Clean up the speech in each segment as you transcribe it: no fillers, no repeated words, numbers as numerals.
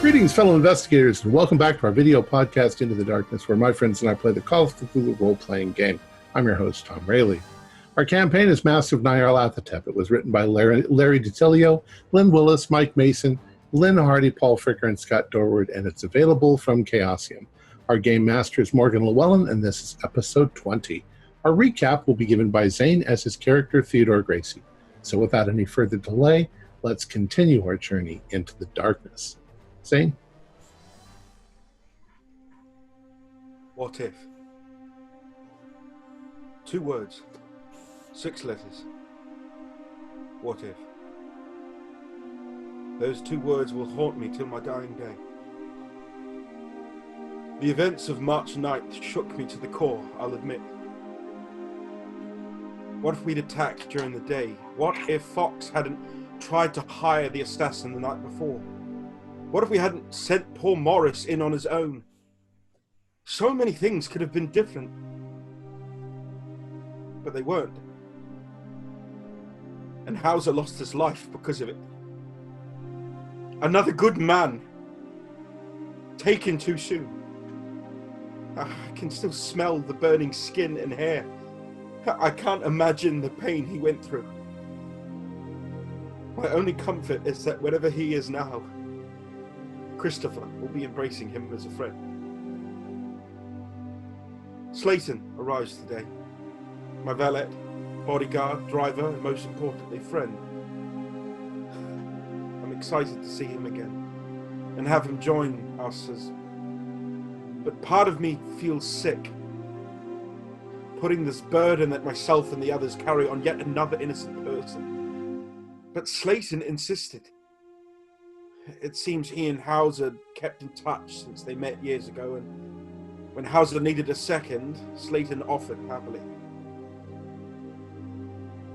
Greetings, fellow investigators, and welcome back to our video podcast, Into the Darkness, where my friends and I play the Call of Cthulhu role-playing game. I'm your host, Tom Rayleigh. Our campaign is Mask of Nyarlathotep. It was written by Larry DiTilio, Lynn Willis, Mike Mason, Lynn Hardy, Paul Fricker, and Scott Dorward, and it's available from Chaosium. Our game master is Morgan Llewellyn, and this is episode 20. Our recap will be given by Zane as his character, Theodore Gracie. So without any further delay, let's continue our journey into the darkness. Zane? What if? 2 words. 6 letters. What if? Those 2 words will haunt me till my dying day. The events of March 9th shook me to the core, I'll admit. What if we'd attacked during the day? What if Fox hadn't tried to hire the assassin the night before? What if we hadn't sent poor Morris in on his own? So many things could have been different. But they weren't. And Hauser lost his life because of it. Another good man. Taken too soon. I can still smell the burning skin and hair. I can't imagine the pain he went through. My only comfort is that wherever he is now, Christopher will be embracing him as a friend. Slayton arrives today. My valet, bodyguard, driver, and most importantly, friend. I'm excited to see him again and have him join us but part of me feels sick, putting this burden that myself and the others carry on yet another innocent person. But Slayton insisted. It seems he and Hauser kept in touch since they met years ago, and when Hauser needed a second, Slayton offered happily.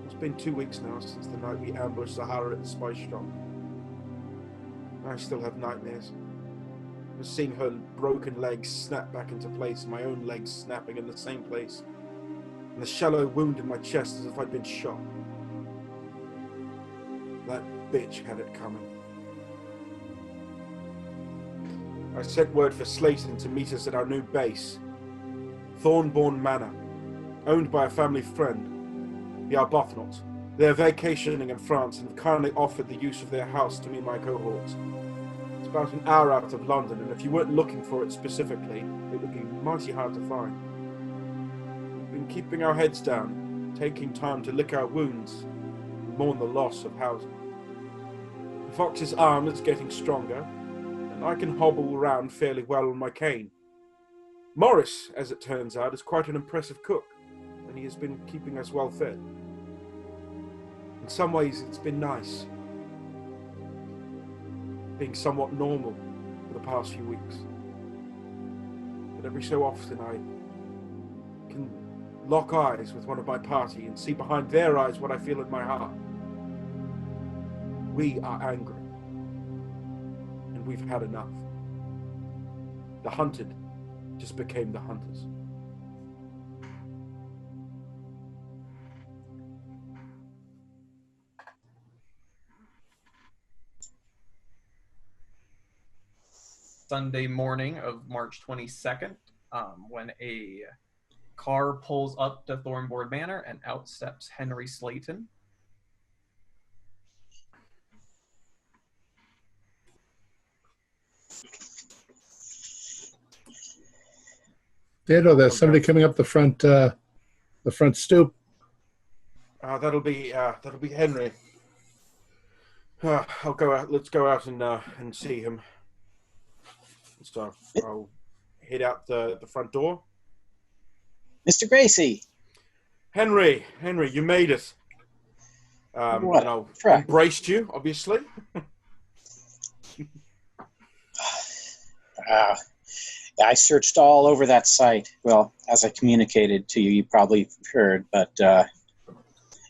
It's been 2 weeks now since the night we ambushed Sahara at the spice shop. I still have nightmares. I've seen her broken legs snap back into place, and my own legs snapping in the same place, and the shallow wound in my chest as if I'd been shot. That bitch had it coming. I sent word for Slayton to meet us at our new base, Thornbourne Manor, owned by a family friend, the Arbuthnot. They're vacationing in France and have kindly offered the use of their house to me and my cohorts. It's about an hour out of London, and if you weren't looking for it specifically, it would be mighty hard to find. We've been keeping our heads down, taking time to lick our wounds, and mourn the loss of Hauser. Fox's arm is getting stronger, and I can hobble around fairly well on my cane. Morris, as it turns out, is quite an impressive cook, and he has been keeping us well fed. In some ways, it's been nice, being somewhat normal for the past few weeks. But every so often I can lock eyes with one of my party and see behind their eyes what I feel in my heart. We are angry. And we've had enough. The hunted just became the hunters. Sunday morning of March 22nd, when a car pulls up to Thornbourne Manor and out steps Henry Slayton. Theodore, there's somebody coming up the front stoop. That'll be Henry. I'll go out. Let's go out and see him. So I'll head out the front door. Mr. Gracie. Henry, you made it. What? And I'll embraced you, obviously. I searched all over that site. Well, as I communicated to you, you probably heard, but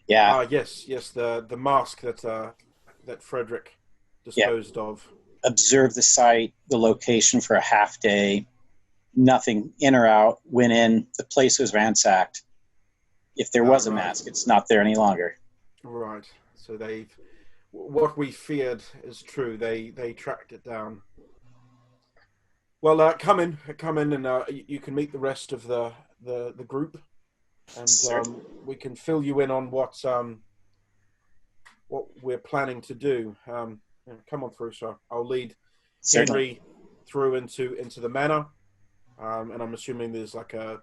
yeah. Yes, the mask that Frederick disposed of. Observed the site, the location for a half day. Nothing in or out. Went in. The place was ransacked. If there was a mask, it's not there any longer. Right. So what we feared is true. They tracked it down. Well, come in, and you can meet the rest of the group, and we can fill you in on what we're planning to do. Come on through, sir. I'll lead Henry through into the manor, and I'm assuming there's like a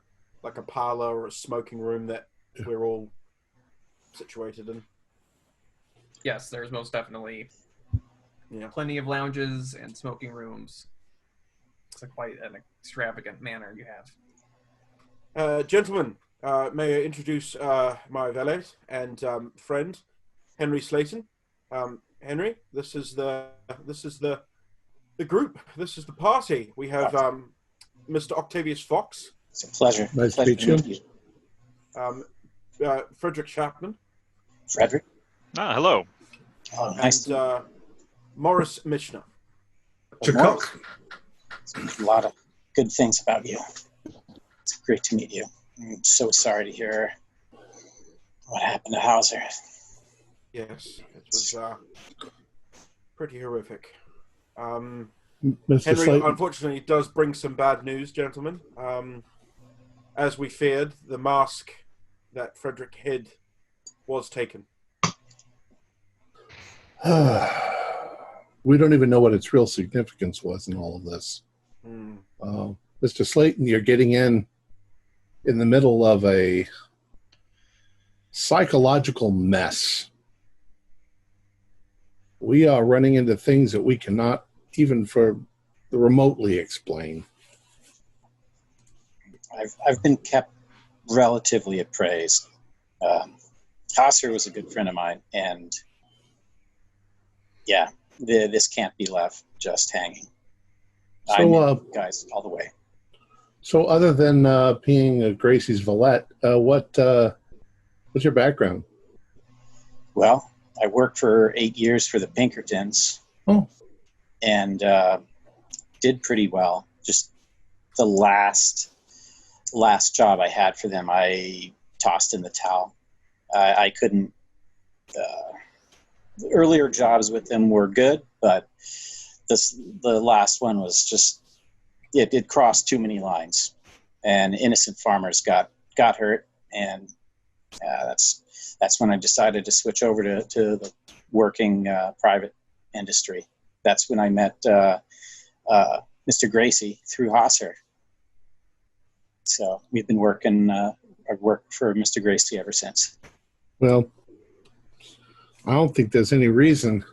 parlor or a smoking room that we're all situated in. Yes, there's most definitely plenty of lounges and smoking rooms. It's quite an extravagant manor you have. Gentlemen, may I introduce my valet and friend, Henry Slayton. Henry, this is the group. This is the party. We have Mr. Octavius Fox. It's a pleasure. Nice to meet you. Frederick Chapman. Frederick. Ah, hello. Oh, nice. And Morris Mishner. Chakok. A lot of good things about you. It's great to meet you. I'm so sorry to hear what happened to Hauser. Yes, it was pretty horrific. Mr. Henry, Slayton. unfortunately, does bring some bad news, gentlemen. As we feared, the mask that Frederick hid was taken. We don't even know what its real significance was in all of this. Mr. Slayton, you're getting in the middle of a psychological mess. We are running into things that we cannot even remotely explain. I've been kept relatively appraised. Hauser was a good friend of mine, and yeah, this can't be left just hanging. So, guys, all the way. So, other than being Gracie's valet, what's your background? Well, I worked for 8 years for the Pinkertons. Oh. And did pretty well. Just the last job I had for them, I tossed in the towel. I couldn't. The earlier jobs with them were good, but the last one was just it crossed too many lines, and innocent farmers got hurt, and that's when I decided to switch over to the working private industry. That's when I met Mr. Gracie through Hauser. So we've been working. I've worked for Mr. Gracie ever since. Well, I don't think there's any reason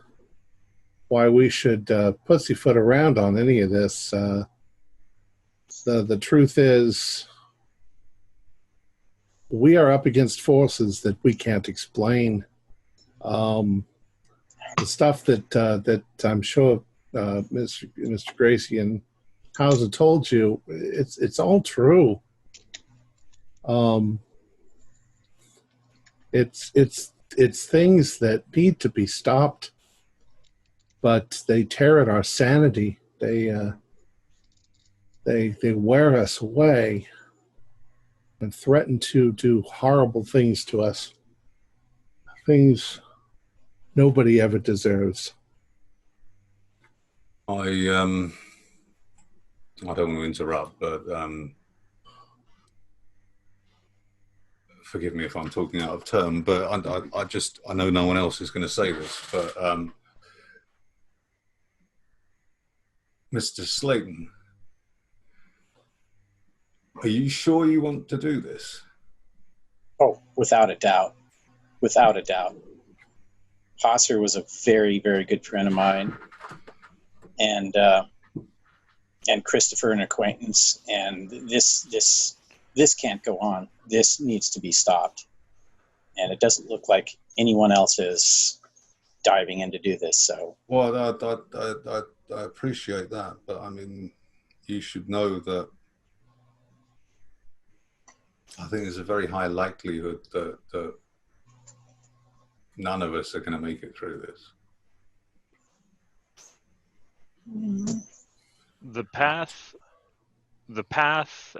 why we should pussyfoot around on any of this. The truth is, we are up against forces that we can't explain. The stuff that I'm sure Mr. Gracie and Hauser told you, it's all true. It's things that need to be stopped, but they tear at our sanity. They wear us away and threaten to do horrible things to us. Things nobody ever deserves. I don't want to interrupt, but forgive me if I'm talking out of turn, but I know no one else is going to say this, but Mr. Slayton, are you sure you want to do this? Oh, without a doubt. Without a doubt. Hauser was a very, very good friend of mine, and Christopher an acquaintance, and this can't go on. This needs to be stopped, and it doesn't look like anyone else is diving in to do this. So, well, I appreciate that, but I mean, you should know that I think there's a very high likelihood that none of us are going to make it through this. The path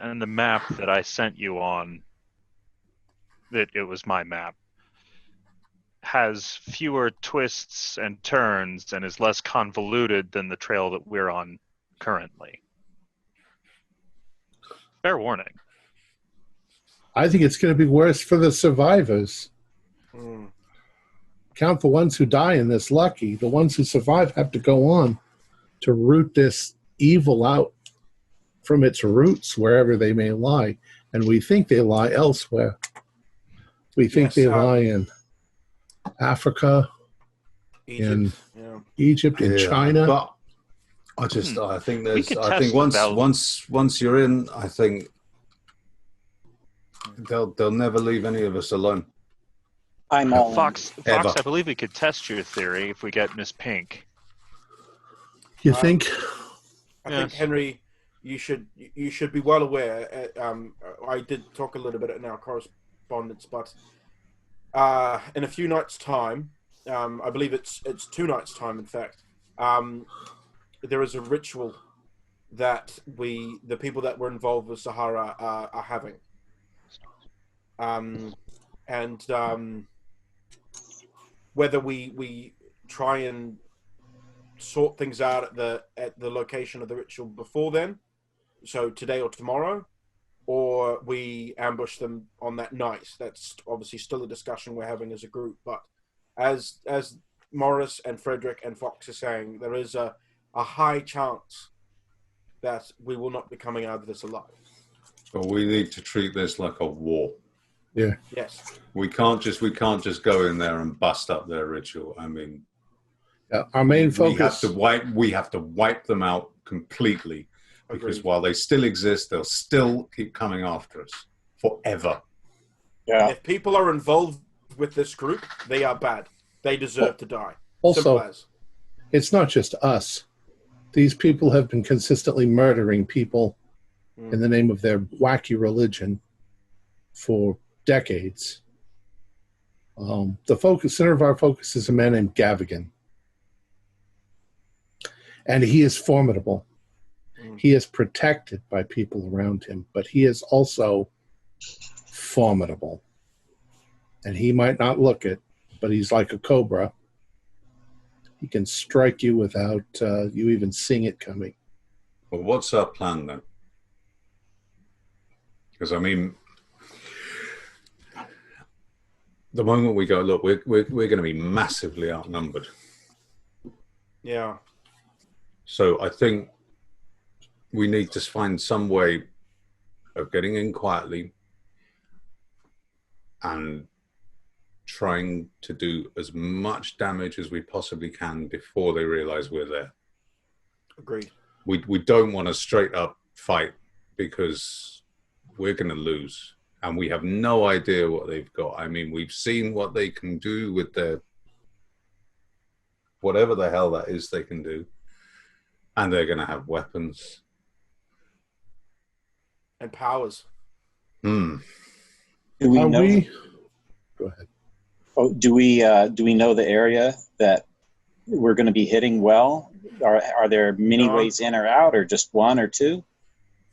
and the map that I sent you on, that it was my map, has fewer twists and turns and is less convoluted than the trail that we're on currently. Fair warning. I think it's going to be worse for the survivors. Mm. Count the ones who die in this lucky. The ones who survive have to go on to root this evil out from its roots wherever they may lie. And we think they lie elsewhere. We think Yes, they lie in Africa, in Egypt, in China. But I think We could I think test once you're in, I think they'll never leave any of us alone. I'm all Fox, Ever. I believe we could test your theory if we get Miss Pink. You think? I think, Henry, you should be well aware. I did talk a little bit in our correspondence, but in a few nights' time, I believe it's 2 nights' time, in fact, there is a ritual that the people that were involved with Sahara are having, and whether we try and sort things out at the location of the ritual before then, so today or tomorrow, or we ambush them on that night. That's obviously still a discussion we're having as a group. But as Morris and Frederick and Fox are saying, there is a high chance that we will not be coming out of this alive. But we need to treat this like a war. Yeah. Yes. We can't just go in there and bust up their ritual. I mean, our main focus. We have to wipe them out completely, because Agreed. while they still exist, they'll still keep coming after us forever. yeah. If people are involved with this group, they are bad. They deserve to die. Also, Simple as. it's not just us. These people have been consistently murdering people in the name of their wacky religion for decades. The center of our focus is a man named Gavigan. And he is formidable. He is protected by people around him, but he is also formidable. And he might not look it, but he's like a cobra. He can strike you without you even seeing it coming. Well, what's our plan then? Because, I mean, the moment we go, look, we're going to be massively outnumbered. Yeah. So I think we need to find some way of getting in quietly and trying to do as much damage as we possibly can before they realize we're there. Agreed. We don't want a straight up fight, because we're going to lose. And we have no idea what they've got. I mean, we've seen what they can do with their whatever the hell that is they can do. And they're going to have weapons. And powers. Do we Are know? we? Go ahead. Oh, do we know the area that we're going to be hitting well? Are there many ways in or out, or just one or two?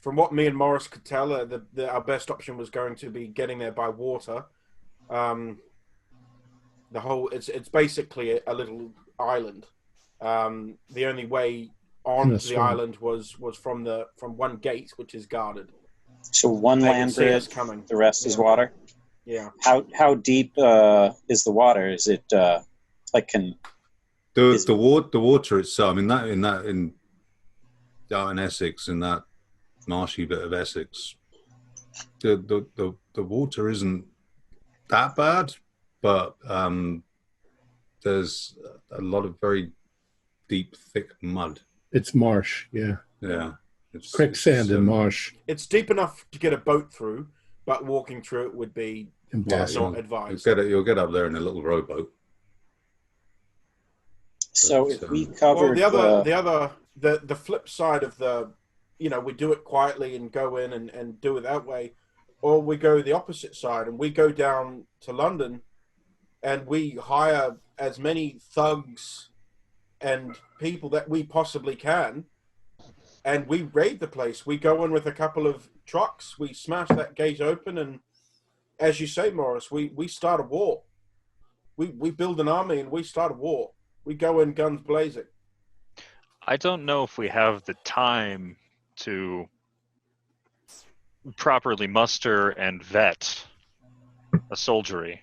From what me and Morris could tell, our best option was going to be getting there by water. It's basically a little island. The only way onto the island was from one gate, which is guarded. So one land bridge, coming. The rest is water. Yeah. How deep is the water? Is it like the water itself? I mean, out in Essex, in that marshy bit of Essex, the water isn't that bad, but there's a lot of very deep, thick mud. It's marsh, yeah. Yeah. Quicksand and marsh. It's deep enough to get a boat through, but walking through it would be Impossible. not advised. You'll get up there in a little rowboat. So if we covered the flip side of we do it quietly and go in and do it that way, or we go the opposite side and we go down to London and we hire as many thugs and people that we possibly can, and we raid the place. We go in with a couple of trucks, we smash that gate open, and as you say, Morris, we start a war. We build an army and we start a war. We go in guns blazing. I don't know if we have the time to properly muster and vet a soldiery.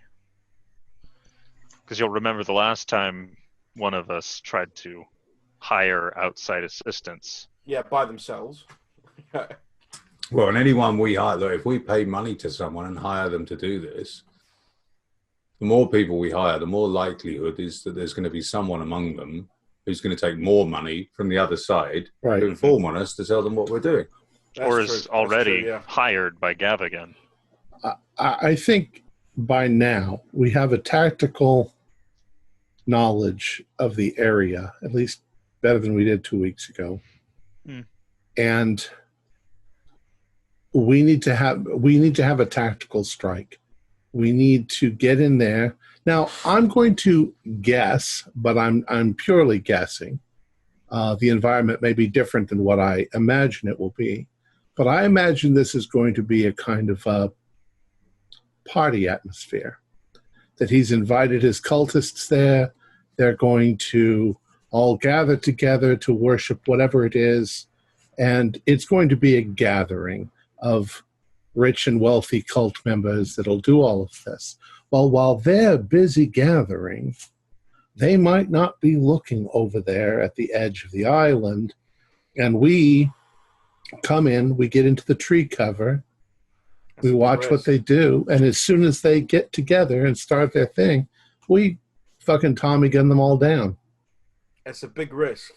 Because you'll remember the last time one of us tried to hire outside assistance. Yeah, by themselves. Well, and anyone we hire, look, if we pay money to someone and hire them to do this, the more people we hire, the more likelihood is that there's going to be someone among them who's going to take more money from the other side Right. to inform on us to tell them what we're doing. That's or true. is That's already true, yeah. hired by Gavigan. I think by now we have a tactical knowledge of the area, at least better than we did 2 weeks ago. And we need to have a tactical strike. We need to get in there. Now, I'm going to guess, but I'm purely guessing. The environment may be different than what I imagine it will be, but I imagine this is going to be a kind of a party atmosphere. That he's invited his cultists there. They're going to all gather together to worship whatever it is, and it's going to be a gathering of rich and wealthy cult members that'll do all of this. Well, while they're busy gathering, they might not be looking over there at the edge of the island, and we come in, we get into the tree cover, we watch what they do, and as soon as they get together and start their thing, we fucking Tommy gun them all down. It's a big risk.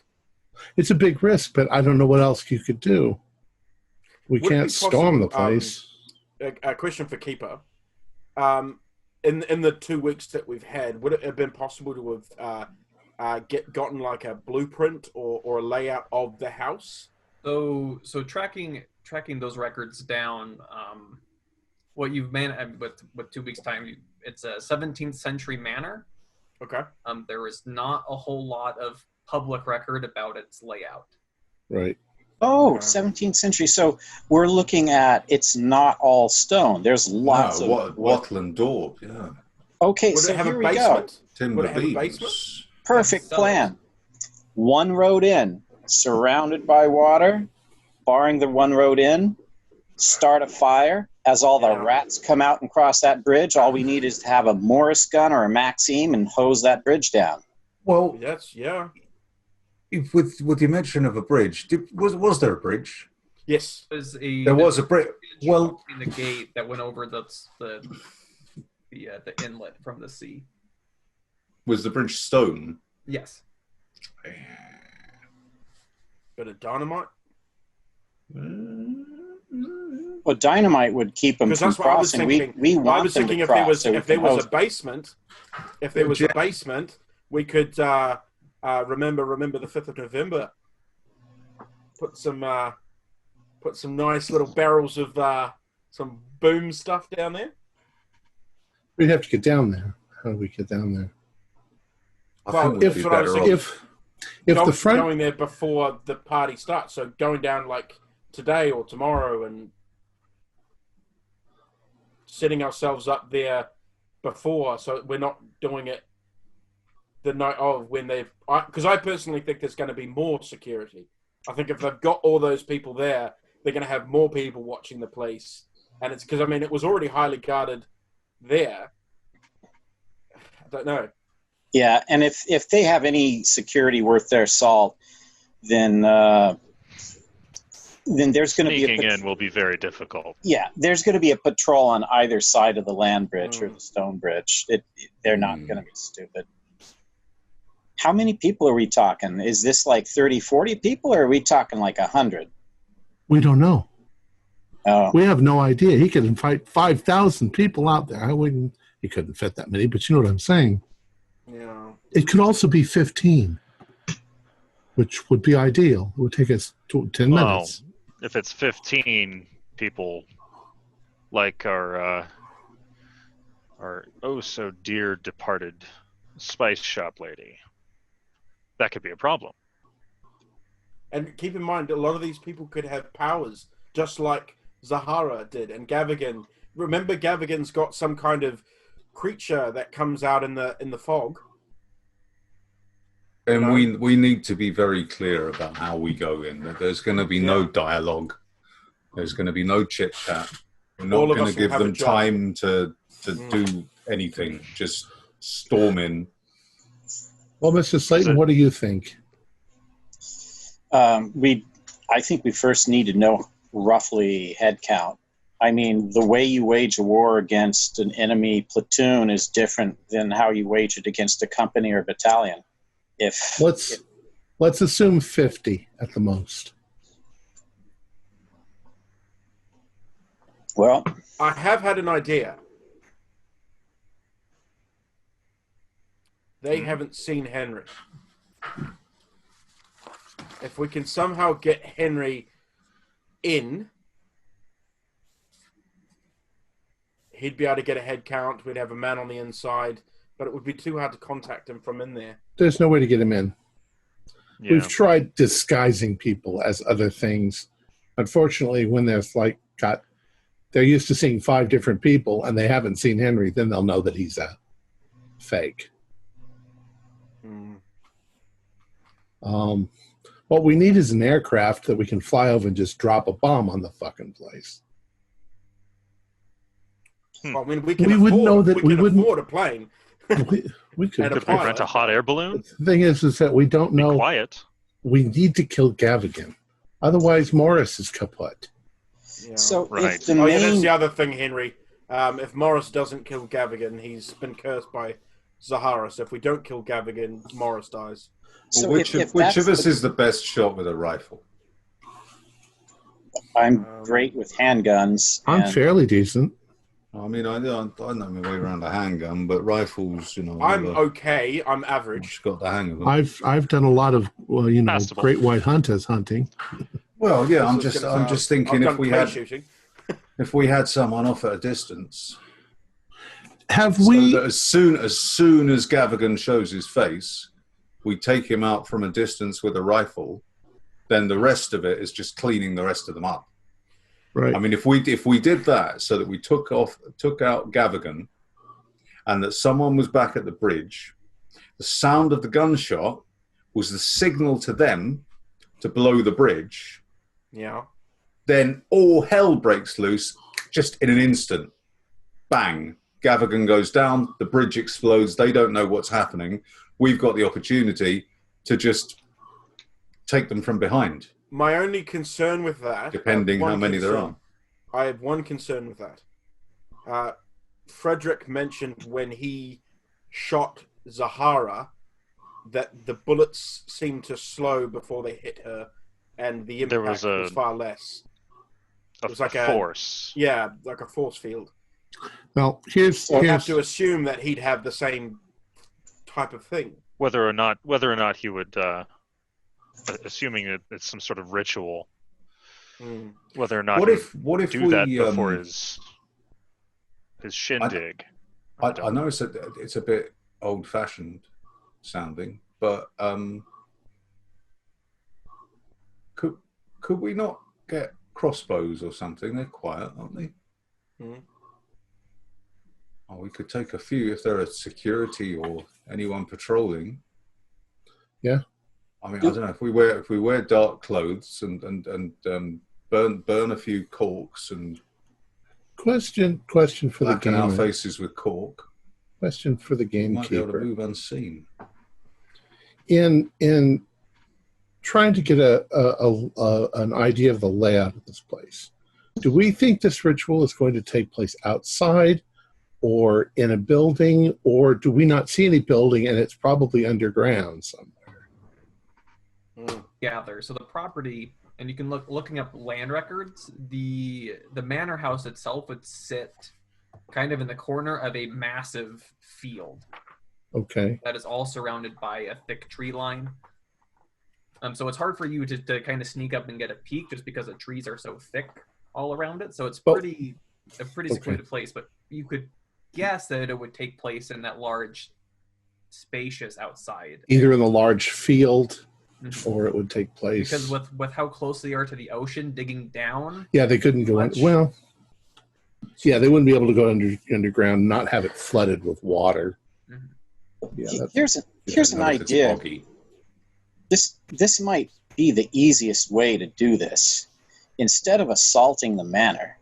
It's a big risk, but I don't know what else you could do. We Would it can't be storm the possible, place. A question for Keeper. In the 2 weeks that we've had, would it have been possible to have gotten like a blueprint or a layout of the house? So tracking those records down, what you've managed with 2 weeks time, it's a 17th century manor. Okay. There is not a whole lot of public record about its layout. Right. Oh, 17th century. So we're looking at, it's not all stone. There's lots of wattle and daub, yeah. Okay, Would so it have here a we go. basement? Timber Would it have a beams. basement? Perfect So- plan. One road in, surrounded by water, barring the one road in, start a fire. As all the Yeah. rats come out and cross that bridge, all we need is to have a Morris gun or a Maxim and hose that bridge down. Well, Yeah. with the mention of a bridge, was there a bridge? Yes. There was a bridge. Well, in the gate that went over the inlet from the sea. was the bridge stone? Yes. Bit of dynamite. Well, dynamite would keep them Because from that's what I was crossing. thinking. We I want was them thinking to if there cross. was so we if there can was hose a basement, we could remember the 5th of November. Put some nice little barrels of some boom stuff down there. We'd have to get down there. How do we get down there? I Well, think we'd that's be what I was better thinking. off. If the front, going there before the party starts, so going down like today or tomorrow and setting ourselves up there before, so we're not doing it the night of when they've. Because I personally think there's going to be more security. I think if they've got all those people there, they're going to have more people watching the place, and it's because it was already highly guarded there. I don't know. Yeah, and if they have any security worth their salt, then there's going to be Sneaking in will be very difficult. Yeah, there's going to be a patrol on either side of the land bridge or the stone bridge. They're not going to be stupid. How many people are we talking? Is this like 30, 40 people, or are we talking like 100? we don't know. Oh, We have no idea. He could invite 5,000 people out there. He couldn't fit that many, but you know what I'm saying. Yeah. It could also be 15, which would be ideal. It would take us 10 Well, minutes. if it's 15 people, like our oh so dear departed spice shop lady, that could be a problem. And keep in mind, a lot of these people could have powers, just like Zahara did, and Gavigan. Remember, Gavigan's got some kind of creature that comes out in the fog. And we need to be very clear about how we go in. That there's going to be no dialogue. There's going to be no chit chat. We're All not of going us to will give have a them job. time to do anything. Just storm in. Well, Mr. Slayton, what do you think? I think we first need to know roughly head count. I mean, the way you wage a war against an enemy platoon is different than how you wage it against a company or battalion. Let's assume 50 at the most. Well, I have had an idea. They haven't seen Henry. If we can somehow get Henry in, he'd be able to get a head count. We'd have a man on the inside, but it would be too hard to contact him from in there. There's no way to get him in. Yeah. We've tried disguising people as other things. Unfortunately, when they're used to seeing 5 different people and they haven't seen Henry, then they'll know that he's a fake. What we need is an aircraft that we can fly over and just drop a bomb on the fucking place. Well, I mean, We would know that we wouldn't afford a plane. We could. And a Could we pilot. rent a hot air balloon? The thing is that we don't Be know. quiet. We need to kill Gavigan. Otherwise, Morris is kaput. Yeah. so Right. if the Oh, yeah, that's main the other thing, Henry. If Morris doesn't kill Gavigan, he's been cursed by Zahara. So if we don't kill Gavigan, Morris dies. so Well, which if of that's us the- is the best shot with a rifle? I'm great with handguns. I'm and fairly decent. I mean, I know my way around a handgun, but rifles, I'm okay. I'm I've average. just got the hang of them. I've done a lot of Passable. great white hunters hunting. Well, yeah, I'm This is just gonna sound- thinking I've if done we clay had shooting. someone off at a distance, Have so we? that as soon as Gavigan shows his face, we take him out from a distance with a rifle. Then the rest of it is just cleaning the rest of them up. Right. I mean, if we did that, so that we took out Gavigan, and that someone was back at the bridge, the sound of the gunshot was the signal to them to blow the bridge. Yeah. Then all hell breaks loose just in an instant. Bang! Gavigan goes down, the bridge explodes, they don't know what's happening. We've got the opportunity to just take them from behind, My only concern with that, depending how many there are. I have one concern with that. Frederick mentioned when he shot Zahara that the bullets seemed to slow before they hit her, and the impact was far less. A was like force. Yeah, like a force field. Well, here's I have to assume that he'd have the same type of thing. Whether or not he would, assuming that it's some sort of ritual, whether or not What he if would do we that before his shindig. I know it's a bit old-fashioned sounding, but could we not get crossbows or something? They're quiet, aren't they? Oh, we could take a few if there are security or anyone patrolling. Yeah. I mean, I don't know if we wear dark clothes and burn a few corks and question for the blacken our gamer. faces with cork. Question for the We might be able to gamekeeper. move unseen. In trying to get an idea of the layout of this place, do we think this ritual is going to take place outside or in a building, or do we not see any building and it's probably underground somewhere? Gather. So the property, and you can looking up land records, the manor house itself would sit kind of in the corner of a massive field Okay. that is all surrounded by a thick tree line. So it's hard for you to kind of sneak up and get a peek just because the trees are so thick all around it. So it's a pretty secluded place, but you could guess that it would take place in that large, spacious outside. Either in a large field or it would take place. Because with how close they are to the ocean, digging down. Yeah, they couldn't go in. Well, yeah, they wouldn't be able to go underground and not have it flooded with water. Yeah, here's an not if it's idea. boggy. This might be the easiest way to do this. instead of assaulting the manor,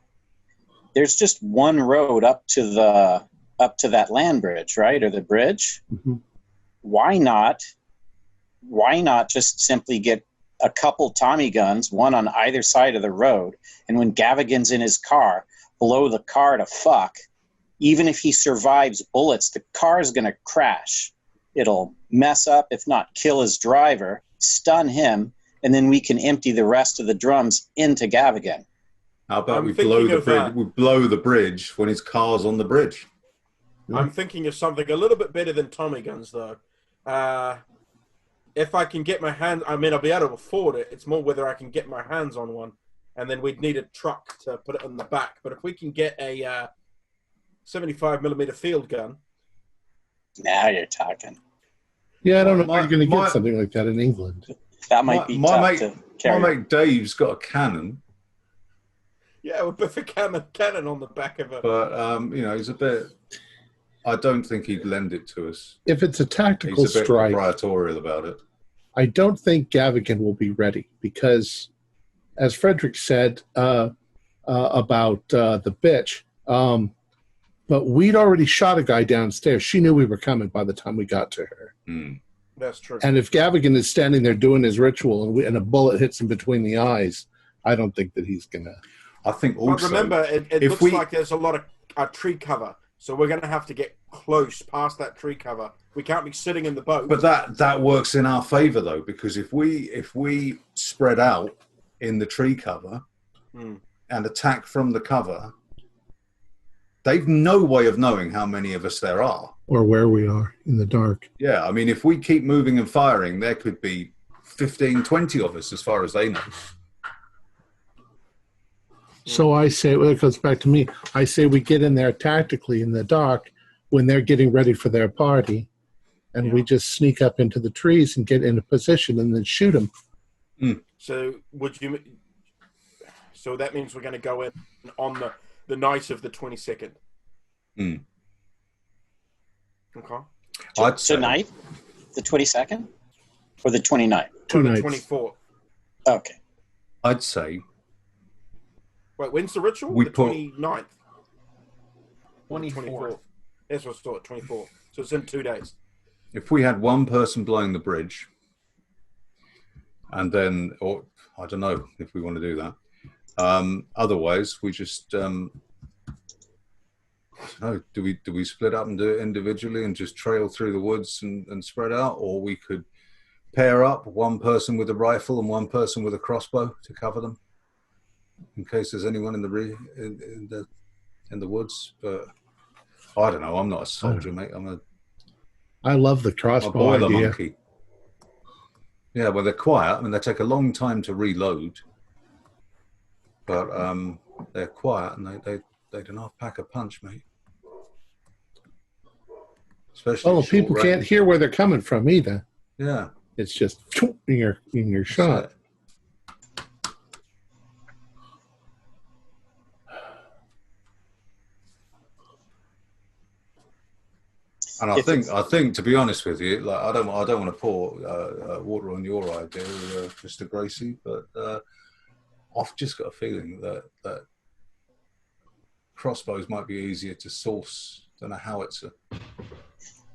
there's just one road up to that land bridge, right, or the bridge. Mm-hmm. Why not just simply get a couple Tommy guns, one on either side of the road, and when Gavigan's in his car, blow the car to fuck. Even if he survives bullets, the car's going to crash. It'll mess up, if not kill his driver, stun him, and then we can empty the rest of the drums into Gavigan. How about we blow the bridge? We blow the bridge when his car's on the bridge. I'm thinking of something a little bit better than Tommy guns, though. If I can get my hand, I mean, I'll be able to afford it. It's more whether I can get my hands on one, and then we'd need a truck to put it on the back. But if we can get a 75mm field gun, now you're talking. Yeah, I don't know why you're going to get something like that in England. That might be tough to carry. My mate Dave's got a cannon. Yeah, we'll put a cannon on the back of it. But he's a bit. I don't think he'd lend it to us. If it's a tactical He's a bit strike, proprietorial about it. I don't think Gavigan will be ready because, as Frederick said about the bitch, but we'd already shot a guy downstairs. She knew we were coming by the time we got to her. Mm. That's true. And if Gavigan is standing there doing his ritual and a bullet hits him between the eyes, I don't think that he's going to. I think also. But remember, it looks like there's a lot of tree cover. So we're going to have to get close past that tree cover. We can't be sitting in the boat. But that works in our favor, though, because if we spread out in the tree cover and attack from the cover, they've no way of knowing how many of us there are. Or where we are in the dark. Yeah, I mean, if we keep moving and firing, there could be 15, 20 of us as far as they know. So I say, well, it goes back to me. I say we get in there tactically in the dark when they're getting ready for their party, and we just sneak up into the trees and get in a position and then shoot them. Mm. So So that means we're going to go in on the night of the 22nd. Mm. Okay. Tonight, the 22nd, or the 29th? Two the nights. 24th. Okay. I'd say. Wait, when's the ritual? We the put 29th. 24th. That's what's thought, 24th. So it's in 2 days. If we had one person blowing the bridge, and then, or I don't know if we want to do that. Otherwise, we just, I don't know, do we split up and do it individually and just trail through the woods and spread out? Or we could pair up, one person with a rifle and one person with a crossbow to cover them, in case there's anyone in the woods. But I don't know. I'm not a soldier, mate. I love the I'm a crossbow boiler idea. monkey. Yeah, well, they're quiet. I mean, they take a long time to reload, but they're quiet and they do not pack a punch, mate. Especially Well, people can't hear where they're coming from either. Yeah, It's just in your shot. And I think, to be honest with you, like I don't want to pour water on your idea, Mr. Gracie, but I've just got a feeling that crossbows might be easier to source than a howitzer.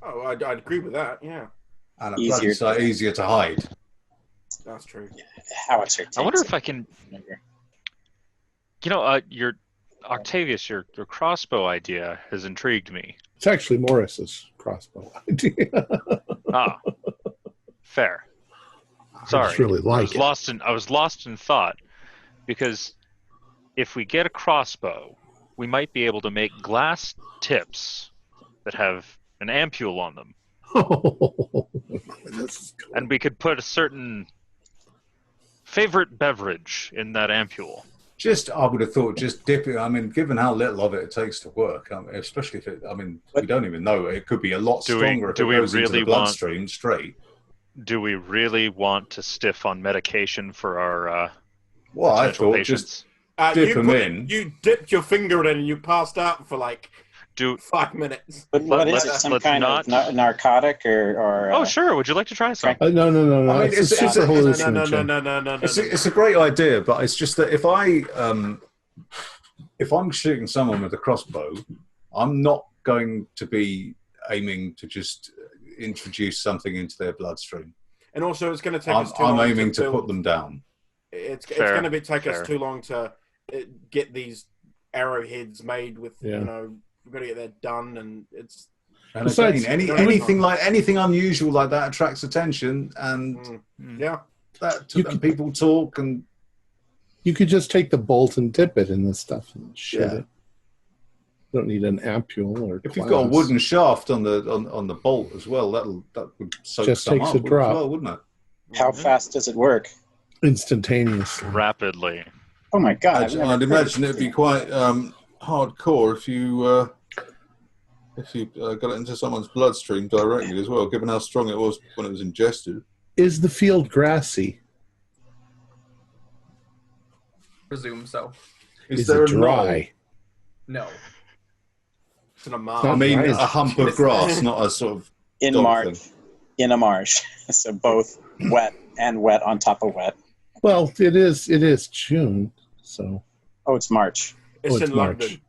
Oh, I'd agree with that, yeah. And easier to hide. That's true. Howitzer. I wonder if I can. Your Octavius, your crossbow idea has intrigued me. It's actually Morris's crossbow idea. Ah, fair. Sorry, I just really like it. I was lost in thought, because if we get a crossbow, we might be able to make glass tips that have an ampule on them. Oh, this is cool. And we could put a certain favorite beverage in that ampule. I would have thought just dip it. I mean, given how little of it takes to work, especially if we don't even know. It could be a lot stronger if it goes into the bloodstream straight. Do we really want to stiff on medication for our I thought patients? just dip them in. You dipped your finger in and you passed out for like Do 5 minutes. But what is it? let's- Some let's kind not- of narcotic or Oh, sure. Would you like to try some? No. I mean, It's a super hallucinogen. No. It's a great idea, but it's just that if I'm shooting someone with a crossbow, I'm not going to be aiming to just introduce something into their bloodstream. And also, it's going to take us too I'm long aiming to build. put them down. It's Fair, going to take us fair. too long to get these arrowheads made with, Yeah. we've got to get that done, and it's... And Besides, again, anything unusual like that attracts attention, and Yeah. and people talk, and You could just take the bolt and dip it in this stuff and shoot Yeah. it. You don't need an ampule or if you've got a glass. wooden shaft on the bolt as well, that would soak Just some takes up a drop. as well, wouldn't it? how fast does it work? Instantaneously. Rapidly. Oh my God! I've never I'd heard imagine of it'd be it. quite hardcore if you got it into someone's bloodstream directly as well, given how strong it was when it was ingested. Is the field grassy? Presume so. Is there it a dry? No. It's in a marsh. I mean, Right. a hump of grass, not a sort of in dog March, thing. in a marsh, so both wet and wet on top of wet. Well, it is June, so Oh, it's March. It's it's in March. London.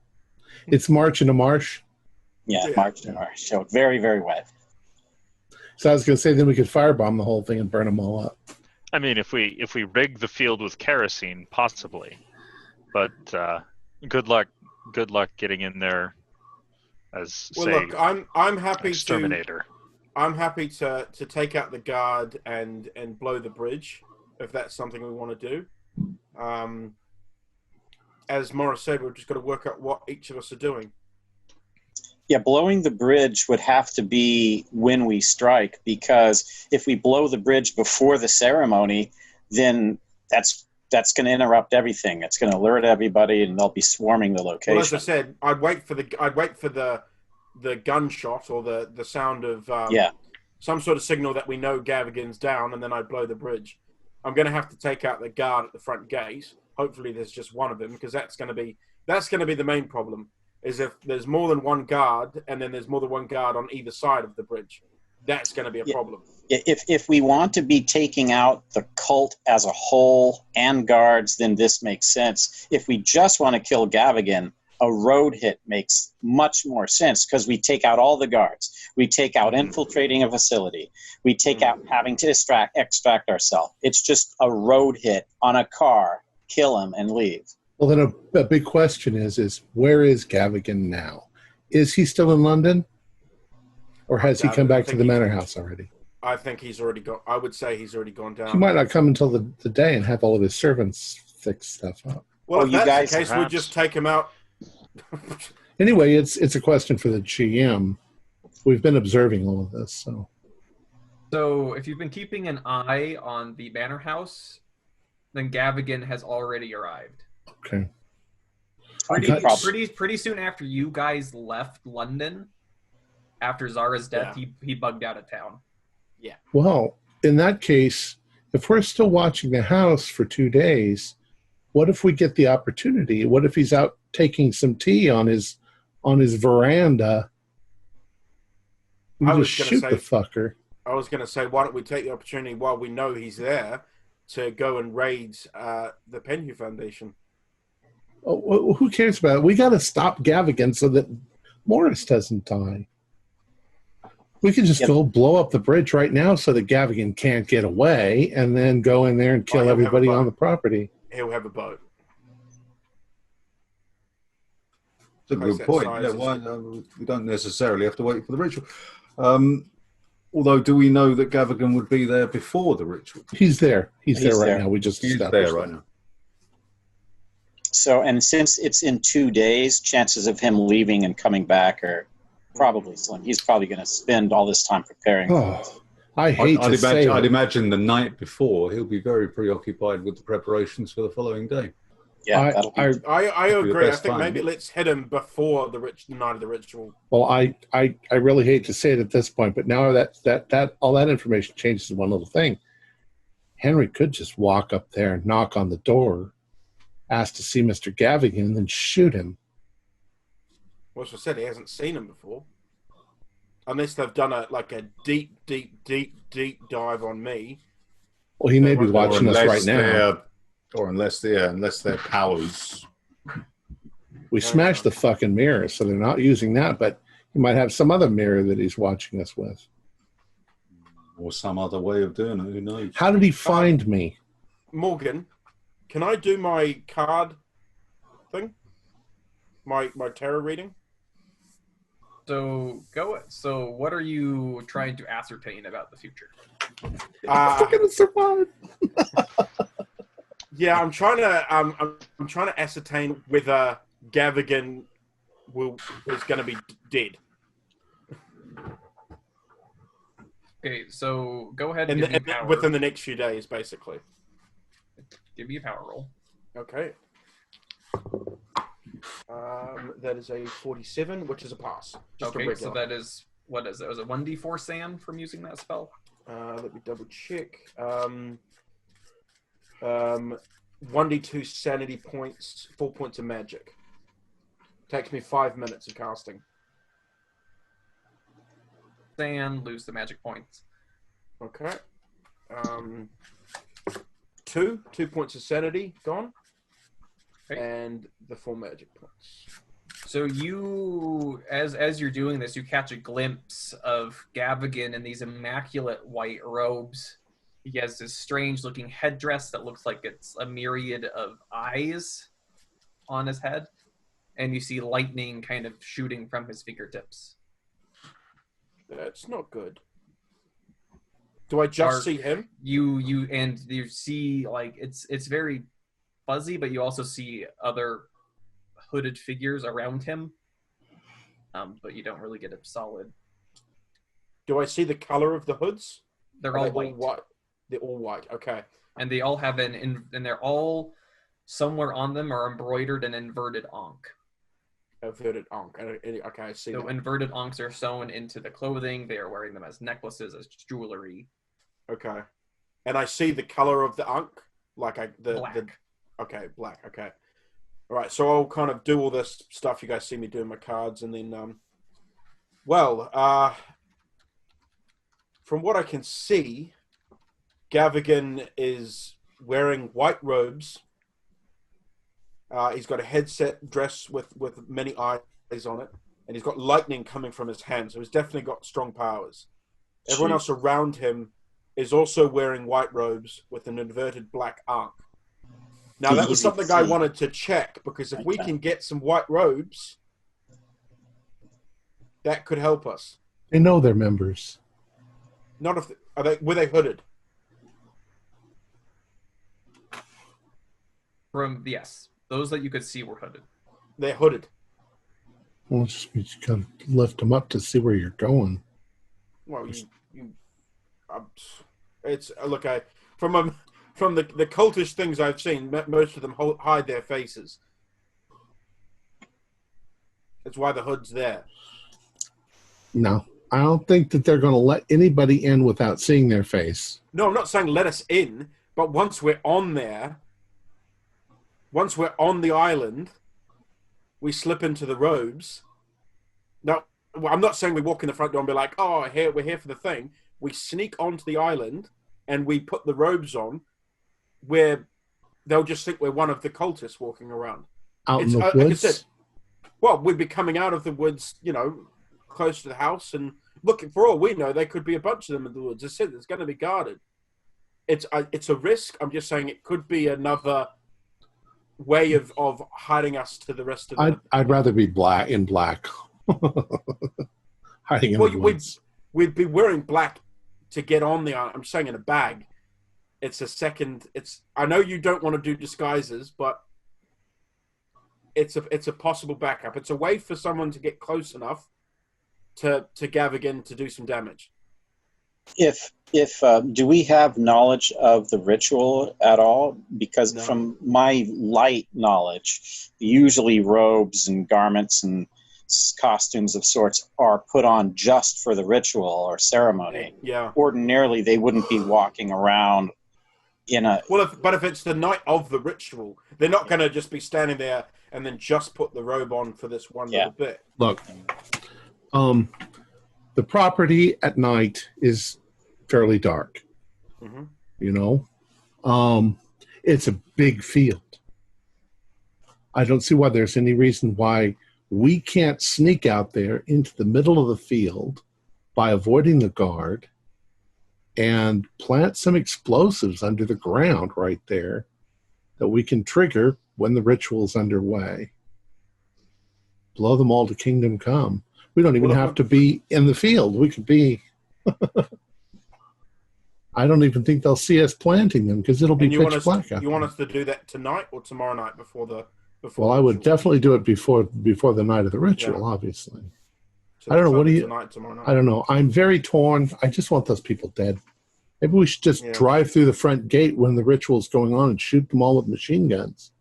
It's March in a marsh. Yeah, Yeah. March to March. So very, very wet. So I was going to say then we could firebomb the whole thing and burn them all up. I mean, if we rig the field with kerosene, possibly. But good luck getting in there as Well, say look, I'm happy exterminator. I'm happy to take out the guard and blow the bridge if that's something we want to do. As Morris said, we've just got to work out what each of us are doing. Yeah, blowing the bridge would have to be when we strike, because if we blow the bridge before the ceremony, then that's going to interrupt everything. It's going to alert everybody, and they'll be swarming the location. Well, as I said, I'd wait for the gunshot or the sound of some sort of signal that we know Gavigan's down, and then I'd blow the bridge. I'm going to have to take out the guard at the front gate. Hopefully, there's just one of them, because that's going to be the main problem. Is if there's more than one guard, and then there's more than one guard on either side of the bridge, that's going to be a problem. If we want to be taking out the cult as a whole and guards, then this makes sense. If we just want to kill Gavigan, a road hit makes much more sense, because we take out all the guards. We take out infiltrating a facility. We take out having to extract ourselves. It's just a road hit on a car, kill him, and leave. Well, then a big question is where is Gavigan now? Is he still in London? Or has he come back to the manor house already? I think he's already gone. I would say he's already gone down. He might not come until the day and have all of his servants fix stuff up. Well, if you that's guys the case, we'll perhaps- just take him out. Anyway, it's a question for the GM. We've been observing all of this, so So if you've been keeping an eye on the manor house, then Gavigan has already arrived. okay. Pretty soon after you guys left London, after Zara's death, he bugged out of town. Well, in that case, if we're still watching the house for 2 days, what if we get the opportunity? What if he's out taking some tea on his veranda? We I was just gonna shoot say- the fucker. I was going to say, why don't we take the opportunity while we know he's there to go and raid the Penhew Foundation? Oh, who cares about it? We got to stop Gavigan so that Morris doesn't die. We could just go blow up the bridge right now so that Gavigan can't get away, and then go in there and kill he'll have a everybody boat. on the property. He'll have a boat. It's a good Set point. size Yeah, is- why, we don't necessarily have to wait for the ritual. Although, do we know that Gavigan would be there before the ritual? He's there. He's there right there. now. We just He's established there right that. now. So, and since it's in 2 days, chances of him leaving and coming back are probably slim. He's probably going to spend all this time preparing. Oh, I hate to say I'd it. imagine the night before he'll be very preoccupied with the preparations for the following day. Yeah, that'll be I That'd be the agree. I best think time. maybe let's hit him before the night of the ritual. Well, I really hate to say it at this point, but now that all that information changes to one little thing. Henry could just walk up there and knock on the door, ask to see Mr. Gavigan, and then shoot him. Well, as I said, he hasn't seen him before. Unless they've done a deep dive on me. Well, he may be watching us right now. Or unless their powers. We smashed the fucking mirror, so they're not using that, but he might have some other mirror that he's watching us with. Or some other way of doing it, who knows? How did he find me? Morgan, can I do my card thing? My tarot reading? So what are you trying to ascertain about the future? I'm gonna survive. Yeah, I'm trying to ascertain whether Gavigan is going to be dead. Okay, so go ahead and give me power. Within the next few days, basically. Give me a power roll. Okay. That is a 47, which is a pass. Just okay, so that is, what is it? Was it 1d4 sand from using that spell? Let me double check. 1d2 sanity points, 4 points of magic. Takes me 5 minutes of casting. Sand, lose the magic points. Okay. 2 points of sanity gone. Okay. And the 4 magic points. So you, as you're doing this, you catch a glimpse of Gavigan in these immaculate white robes. He has this strange-looking headdress that looks like it's a myriad of eyes on his head, and you see lightning kind of shooting from his fingertips. That's not good. Do I just see him? You see, like, it's very fuzzy, but you also see other hooded figures around him, but you don't really get a solid. Do I see the color of the hoods? They're all white. They're all white. Okay. And they all have and they're all somewhere on them are embroidered an inverted ankh. Inverted ankh. Okay, I see. So that. inverted ankhs are sewn into the clothing. They are wearing them as necklaces, as jewelry. Okay. And I see the color of the ankh, like black. Okay, black. Okay. All right. So I'll kind of do all this stuff. You guys see me doing my cards, and then, from what I can see, Gavigan is wearing white robes. He's got a headset dress with many eyes on it, and he's got lightning coming from his hand, so he's definitely got strong powers. Everyone else around him is also wearing white robes with an inverted black ankh. Now, that was something I wanted to check, because if we can get some white robes, that could help us. They know they're members. Not if were they hooded? Yes, those that you could see were hooded. They're hooded. Well, you just gotta lift them up to see where you're going. Well, it's look. From the cultish things I've seen, most of them hide their faces. That's why the hood's there. No, I don't think that they're going to let anybody in without seeing their face. No, I'm not saying let us in, but once we're on there, once we're on the island, we slip into the robes. Now, I'm not saying we walk in the front door and be like, oh, we're here for the thing. We sneak onto the island and we put the robes on, where they'll just think we're one of the cultists walking around. Out in the woods? Like I said, well, we'd be coming out of the woods, close to the house, and looking. For all we know, there could be a bunch of them in the woods. As I said, it's going to be guarded. It's a risk. I'm just saying it could be another way of hiding us to the rest of them. I'd rather be in black. Hiding in the woods. We'd be wearing black to get on the island. I'm saying in a bag. It's a second. I know you don't want to do disguises, but it's a possible backup. It's a way for someone to get close enough to Gavigan to do some damage. If do we have knowledge of the ritual at all? Because from my light knowledge, usually robes and garments and costumes of sorts are put on just for the ritual or ceremony. Yeah. Ordinarily, they wouldn't be walking around But if it's the night of the ritual, they're not going to just be standing there and then just put the robe on for this one little bit. Look, the property at night is fairly dark. Mm-hmm. You know, it's a big field. I don't see why there's any reason why we can't sneak out there into the middle of the field by avoiding the guard and plant some explosives under the ground right there that we can trigger when the ritual's underway. Blow them all to kingdom come. We don't even have to be in the field. We could be... I don't even think they'll see us planting them because it'll be pitch black out. You want us to do that tonight or tomorrow night before the... Well, I would definitely do it before the night of the ritual, obviously. So I don't know. What do you... Tomorrow night. I don't know. I'm very torn. I just want those people dead. Maybe we should just drive through the front gate when the ritual's going on and shoot them all with machine guns.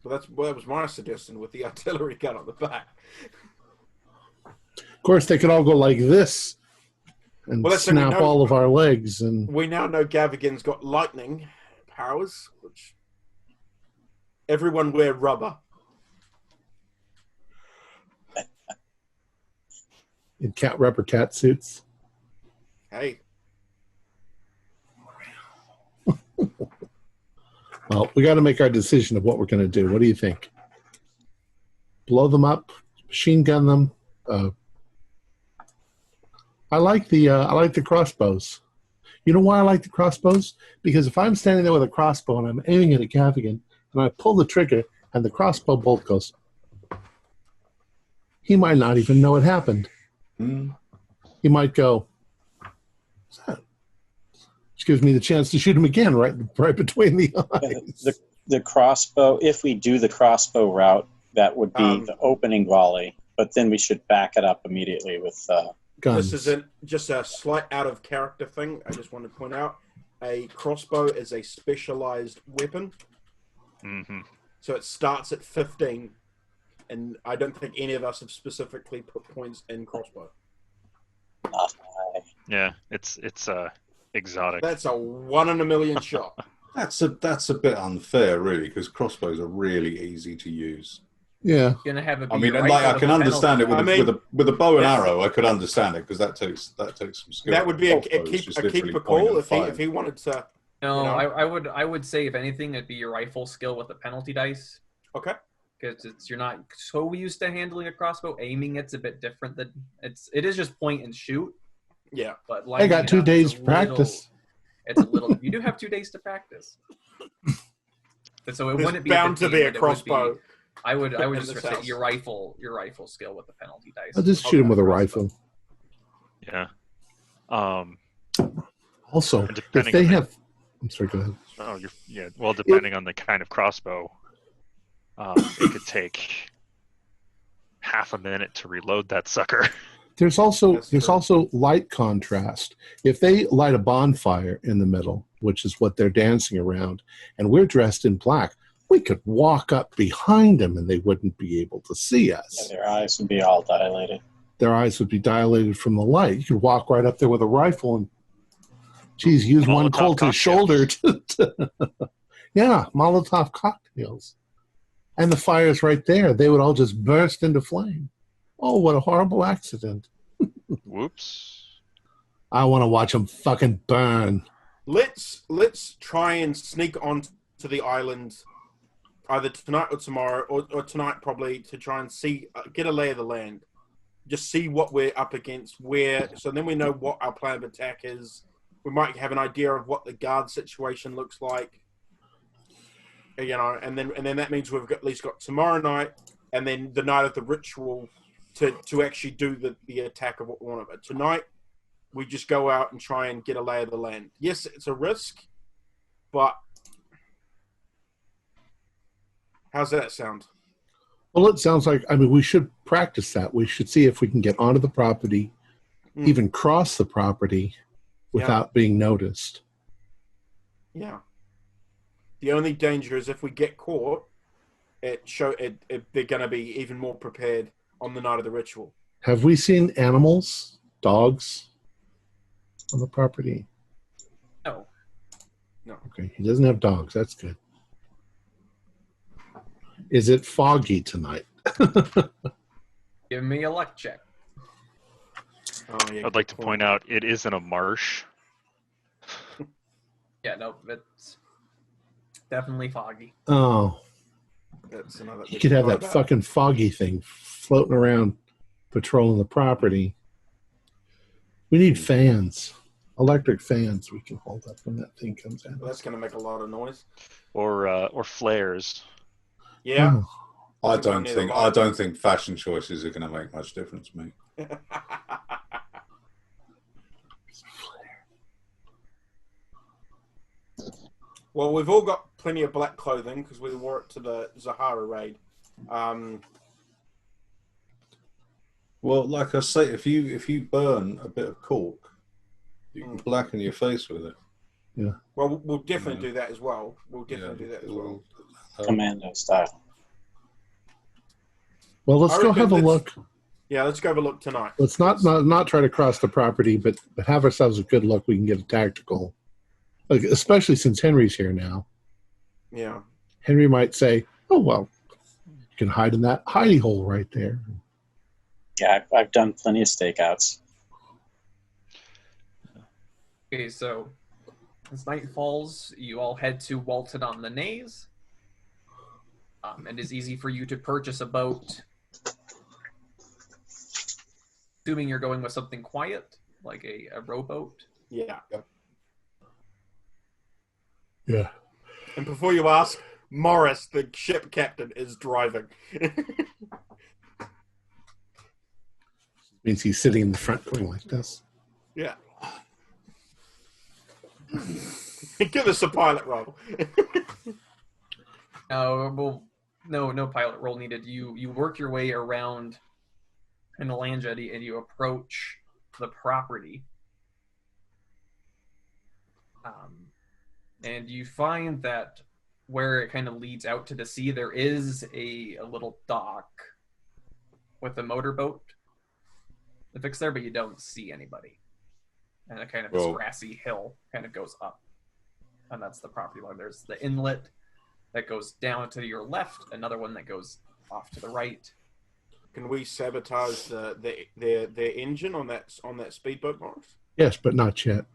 Well, that was my suggestion with the artillery gun on the back. Of course, they could all go like this and snap all of our legs. And we now know Gavigan's got lightning powers, which everyone wear rubber. In rubber cat suits. Hey. Well, we got to make our decision of what we're going to do. What do you think? Blow them up, machine gun them. I like the crossbows. You know why I like the crossbows? Because if I'm standing there with a crossbow and I'm aiming at a Gavigan and I pull the trigger and the crossbow bolt goes, he might not even know it happened. He might go, what's that? Which gives me the chance to shoot him again right between the eyes. The crossbow, if we do the crossbow route, that would be the opening volley, but then we should back it up immediately with guns. This isn't just a slight out of character thing. I just want to point out a crossbow is a specialized weapon. Mm-hmm. So it starts at 15, and I don't think any of us have specifically put points in crossbow. Yeah, it's exotic. That's a 1 in a million shot. That's a bit unfair, really, because crossbows are really easy to use. Yeah, gonna have it. I mean, and I can understand it with a bow and arrow. I could understand it because that takes some skill. That would be a keeper call if he wanted to. No, I would say if anything, it'd be your rifle skill with the penalty dice. Okay. Because you're not so used to handling a crossbow. Aiming it's a bit different. It is just point and shoot. Yeah, but I got 2 days to practice. It's a little. You do have 2 days to practice. So it wouldn't be bound to be a crossbow. I would just say your rifle skill with the penalty dice. I'll just shoot him with a rifle. Yeah. Also, if they have, I'm sorry. Go ahead. Oh, well, depending on the kind of crossbow, it could take half a minute to reload that sucker. There's also light contrast. If they light a bonfire in the middle, which is what they're dancing around, and we're dressed in black, we could walk up behind them and they wouldn't be able to see us. Yeah, their eyes would be all dilated. Their eyes would be dilated from the light. You could walk right up there with a rifle and, use one Colt's shoulder to yeah, Molotov cocktails. And the fire's right there. They would all just burst into flame. Oh, what a horrible accident. Whoops. I want to watch them fucking burn. Let's try and sneak onto the island either tonight or tomorrow, or tonight probably, to try and get a lay of the land. Just see what we're up against, so then we know what our plan of attack is. We might have an idea of what the guard situation looks like. And then that means we've at least got tomorrow night and then the night of the ritual to actually do the attack of what we want. But tonight, we just go out and try and get a lay of the land. Yes, it's a risk, but how's that sound? Well, it sounds like, we should practice that. We should see if we can get onto the property, even cross the property without being noticed. Yeah. The only danger is if we get caught, they're going to be even more prepared on the night of the ritual. Have we seen animals, dogs, on the property? No. No. Okay, he doesn't have dogs. That's good. Is it foggy tonight? Give me a luck check. Oh, yeah, I'd like to point out it isn't a marsh. Yeah, no, it's definitely foggy. Oh, That's another. you could have that fucking foggy thing floating around, patrolling the property. We need fans, electric fans we can hold up when that thing comes out. Well, that's going to make a lot of noise. Or flares. Yeah. Oh. I don't think fashion choices are going to make much difference, mate. Well, we've all got plenty of black clothing because we wore it to the Zahara raid. Well, like I say, if you burn a bit of cork, you can blacken your face with it. Yeah. Well, we'll definitely do that as well. We'll definitely do that as well. Commando style. Well, let's go have a look. Yeah, let's go have a look tonight. Let's not try to cross the property, but have ourselves a good look. We can get a tactical, like, especially since Henry's here now. Yeah. Henry might say, "Oh well, you can hide in that hidey hole right there." Yeah, I've done plenty of stakeouts. Okay, so as night falls, you all head to Walton on the Naze. It is easy for you to purchase a boat. Assuming you're going with something quiet, like a rowboat. Yeah. Yeah. And before you ask, Morris, the ship captain, is driving. Means he's sitting in the front going like this. Yeah. Give us a pilot roll. No pilot roll needed. You work your way around in the land jetty and you approach the property. And you find that where it kind of leads out to the sea, there is a little dock with a motorboat fixed there, but you don't see anybody. And a kind of this grassy hill kind of goes up. And that's the property line. There's the inlet that goes down to your left, another one that goes off to the right. Can we sabotage their engine on that speedboat, Morris? Yes, but not yet.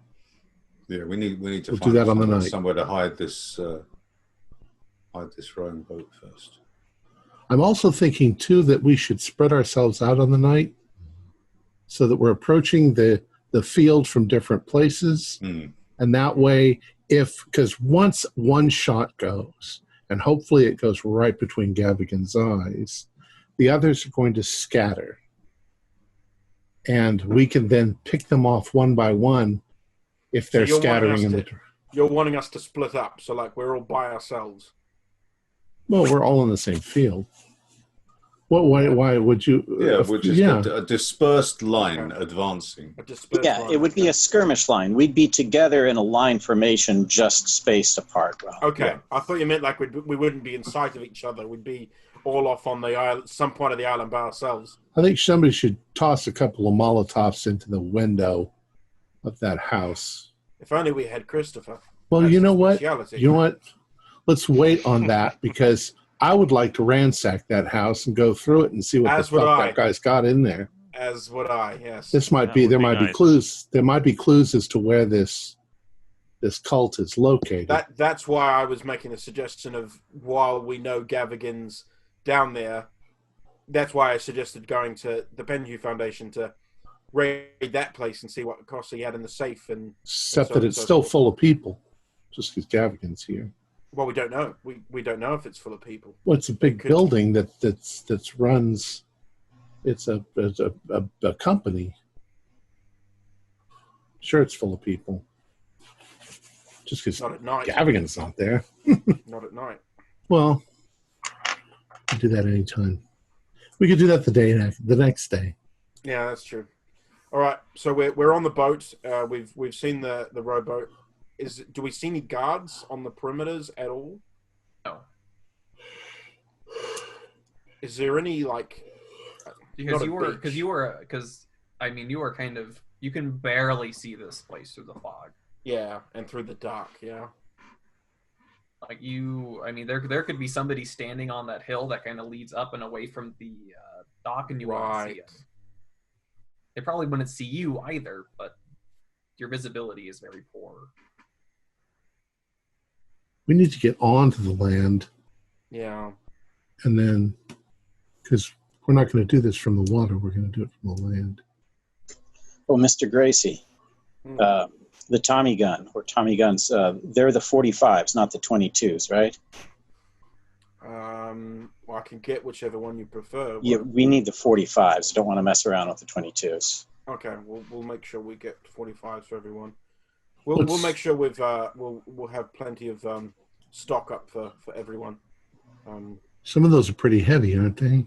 Yeah, we need to We'll find do that on the night. somewhere to hide this rowing boat first. I'm also thinking too that we should spread ourselves out on the night, so that we're approaching the field from different places, and that way, because once one shot goes, and hopefully it goes right between Gavigan's eyes, the others are going to scatter, and we can then pick them off one by one if they're scattering in the. You're wanting us to split up, so like we're all by ourselves. Well, we're all in the same field. Why would you? Yeah, we're just a dispersed line advancing. It would be a skirmish line. We'd be together in a line formation, just spaced apart. Rob. Okay, Yeah. I thought you meant like we wouldn't be in sight of each other. We'd be all off on the island, some point of the island by ourselves. I think somebody should toss a couple of Molotovs into the window of that house. If only we had Christopher. Well, That's you know what? speciality. You know what? Let's wait on that because I would like to ransack that house and go through it and see what As the would fuck I. that guy's got in there. As would I, yes. There might would be nice. clues. There might be clues as to where this cult is located. That's why I was making a suggestion of while we know Gavigan's down there, that's why I suggested going to the Penhew Foundation to raid that place and see what costs he had in the safe. Except that it's still full of people, just because Gavigan's here. Well, we don't know. We don't know if it's full of people. Well, it's a big building that's runs. It's a company. Sure, it's full of people. Just because Not at night. Gavigan's not there. Not at night. Well, we can do that anytime. We could do that the next day. Yeah, that's true. All right, so we're on the boat. We've seen the rowboat. Do we see any guards on the perimeters at all? No. Is there any Because you were you can barely see this place through the fog. Yeah, and through the dark, yeah. Like I mean, there could be somebody standing on that hill that kind of leads up and away from the dock, and you won't see them. They probably wouldn't see you either, but your visibility is very poor. We need to get onto the land. Yeah. And then, because we're not going to do this from the water, we're going to do it from the land. Well, Mr. Gracie, the Tommy gun, or Tommy guns, they're the 45s, not the 22s, right? Well, I can get whichever one you prefer. Yeah, we need the 45s. Don't want to mess around with the 22s. Okay, we'll make sure we get 45s for everyone. We'll make sure we'll have plenty of stock up for everyone. Some of those are pretty heavy, aren't they?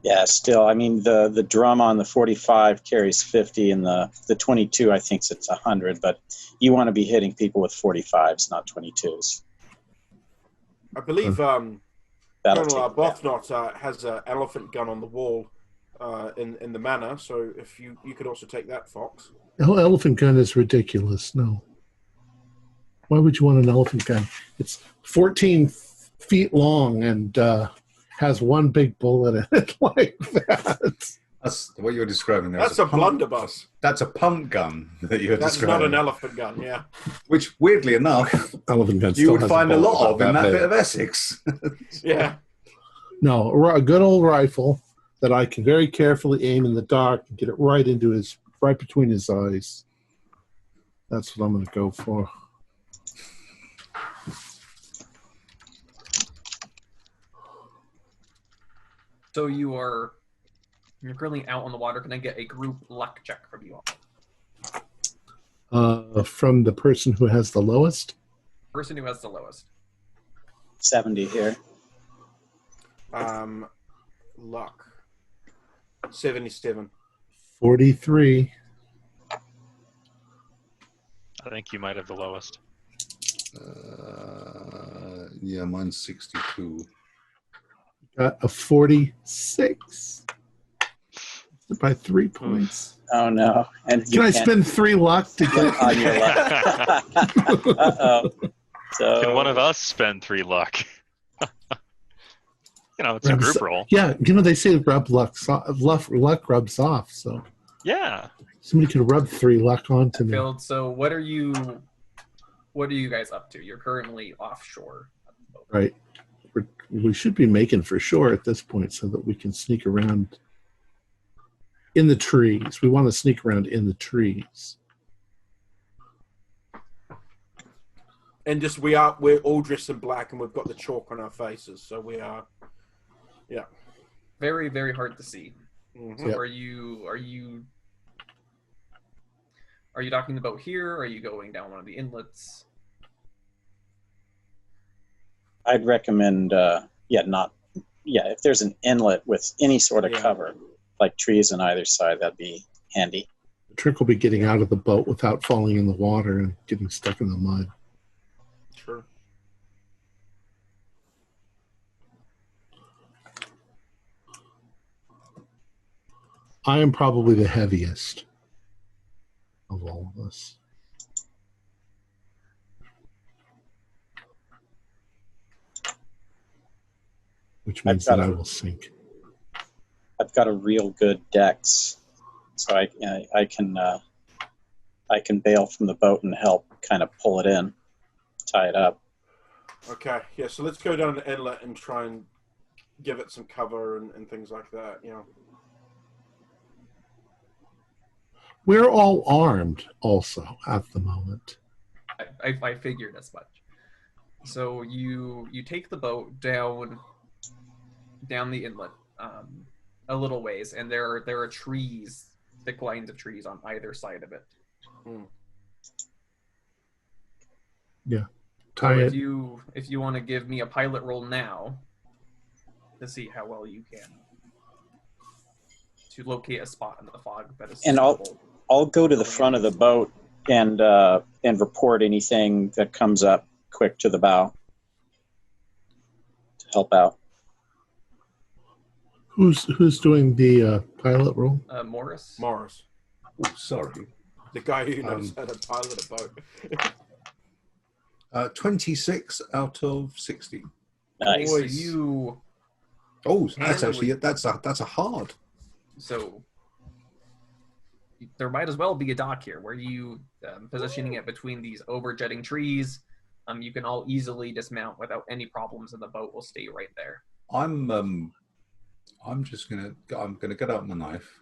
Yeah, still, I mean, the drum on the 45 carries 50, and the 22, I think it's 100, but you want to be hitting people with 45s, not 22s. I believe Colonel Bothnot has an elephant gun on the wall in the manor, so if you could also take that, Fox. Elephant gun is ridiculous. No. Why would you want an elephant gun? It's 14 feet long and has one big bullet in it like that. That's what you're describing there. That's a blunderbuss. That's a punt gun that you're describing. That's not an elephant gun, yeah. Which, weirdly enough, elephant gun you would find a lot of in that bit of Essex. Yeah. No, a good old rifle that I can very carefully aim in the dark and get it right between his eyes. That's what I'm going to go for. So you're currently out on the water. Can I get a group luck check from you all? From the person who has the lowest? Person who has the lowest. 70 here. Luck. 77. 43. I think you might have the lowest. Yeah, mine's 62. Got a 46. By 3 points. Oh, no. And Can I spend 3 luck to get on your luck? Uh-oh. So, Can one of us spend 3 luck? It's a group roll. Yeah, they say luck rubs off, so. Yeah. Somebody could rub 3 luck onto me. So what are you guys up to? You're currently offshore. Right. We should be making for shore at this point so that we can sneak around in the trees. We want to sneak around in the trees. And we're all dressed in black and we've got the chalk on our faces, so we are, yeah. Very, very hard to see. Mm-hmm. So are you docking the boat here? Or are you going down one of the inlets? I'd recommend, if there's an inlet with any sort of cover, like trees on either side, that'd be handy. The trick will be getting out of the boat without falling in the water and getting stuck in the mud. Sure. I am probably the heaviest of all of us. Which means that I will sink. I've got a real good dex, so I can bail from the boat and help kind of pull it in, tie it up. Okay, yeah. So let's go down the inlet and try and give it some cover and things like that. We're all armed, also at the moment. I figured as much. So you take the boat down the inlet a little ways, and there are trees, thick lines of trees on either side of it. Yeah. If you want to give me a pilot roll now to see how well you can to locate a spot in the fog that is suitable. I'll go to the front of the boat and report anything that comes up quick to the bow to help out. Who's doing the pilot roll? Morris. Oh, sorry. The guy who knows how to pilot a boat. 26 out of 60. Nice. So you Oh, that's Handily. actually that's a hard. so there might as well be a dock here where you positioning it between these overjutting trees. You can all easily dismount without any problems, and the boat will stay right there. I'm just gonna get out my knife,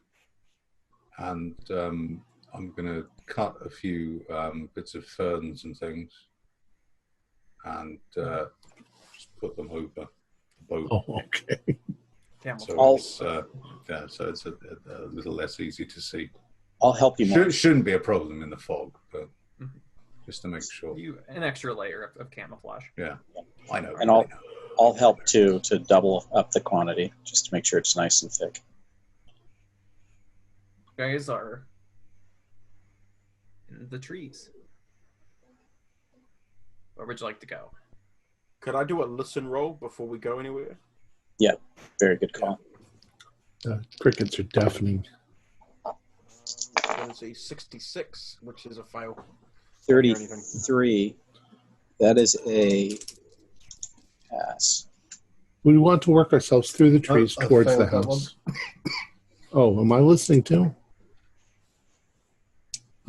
and I'm gonna cut a few bits of ferns and things, and just put them over the boat. Oh, okay. Camel. So it's a little less easy to see. I'll help you more. Shouldn't be a problem in the fog, but just to make sure. An extra layer of camouflage. Yeah, I know. And I'll help too, to double up the quantity, just to make sure it's nice and thick. You guys are in the trees. Where would you like to go? Could I do a listen roll before we go anywhere? Yeah, very good call. Crickets are deafening. Let's see, 66, which is a fail. 33. That is a pass. We want to work ourselves through the trees I towards the failed that house. Oh, am I listening too?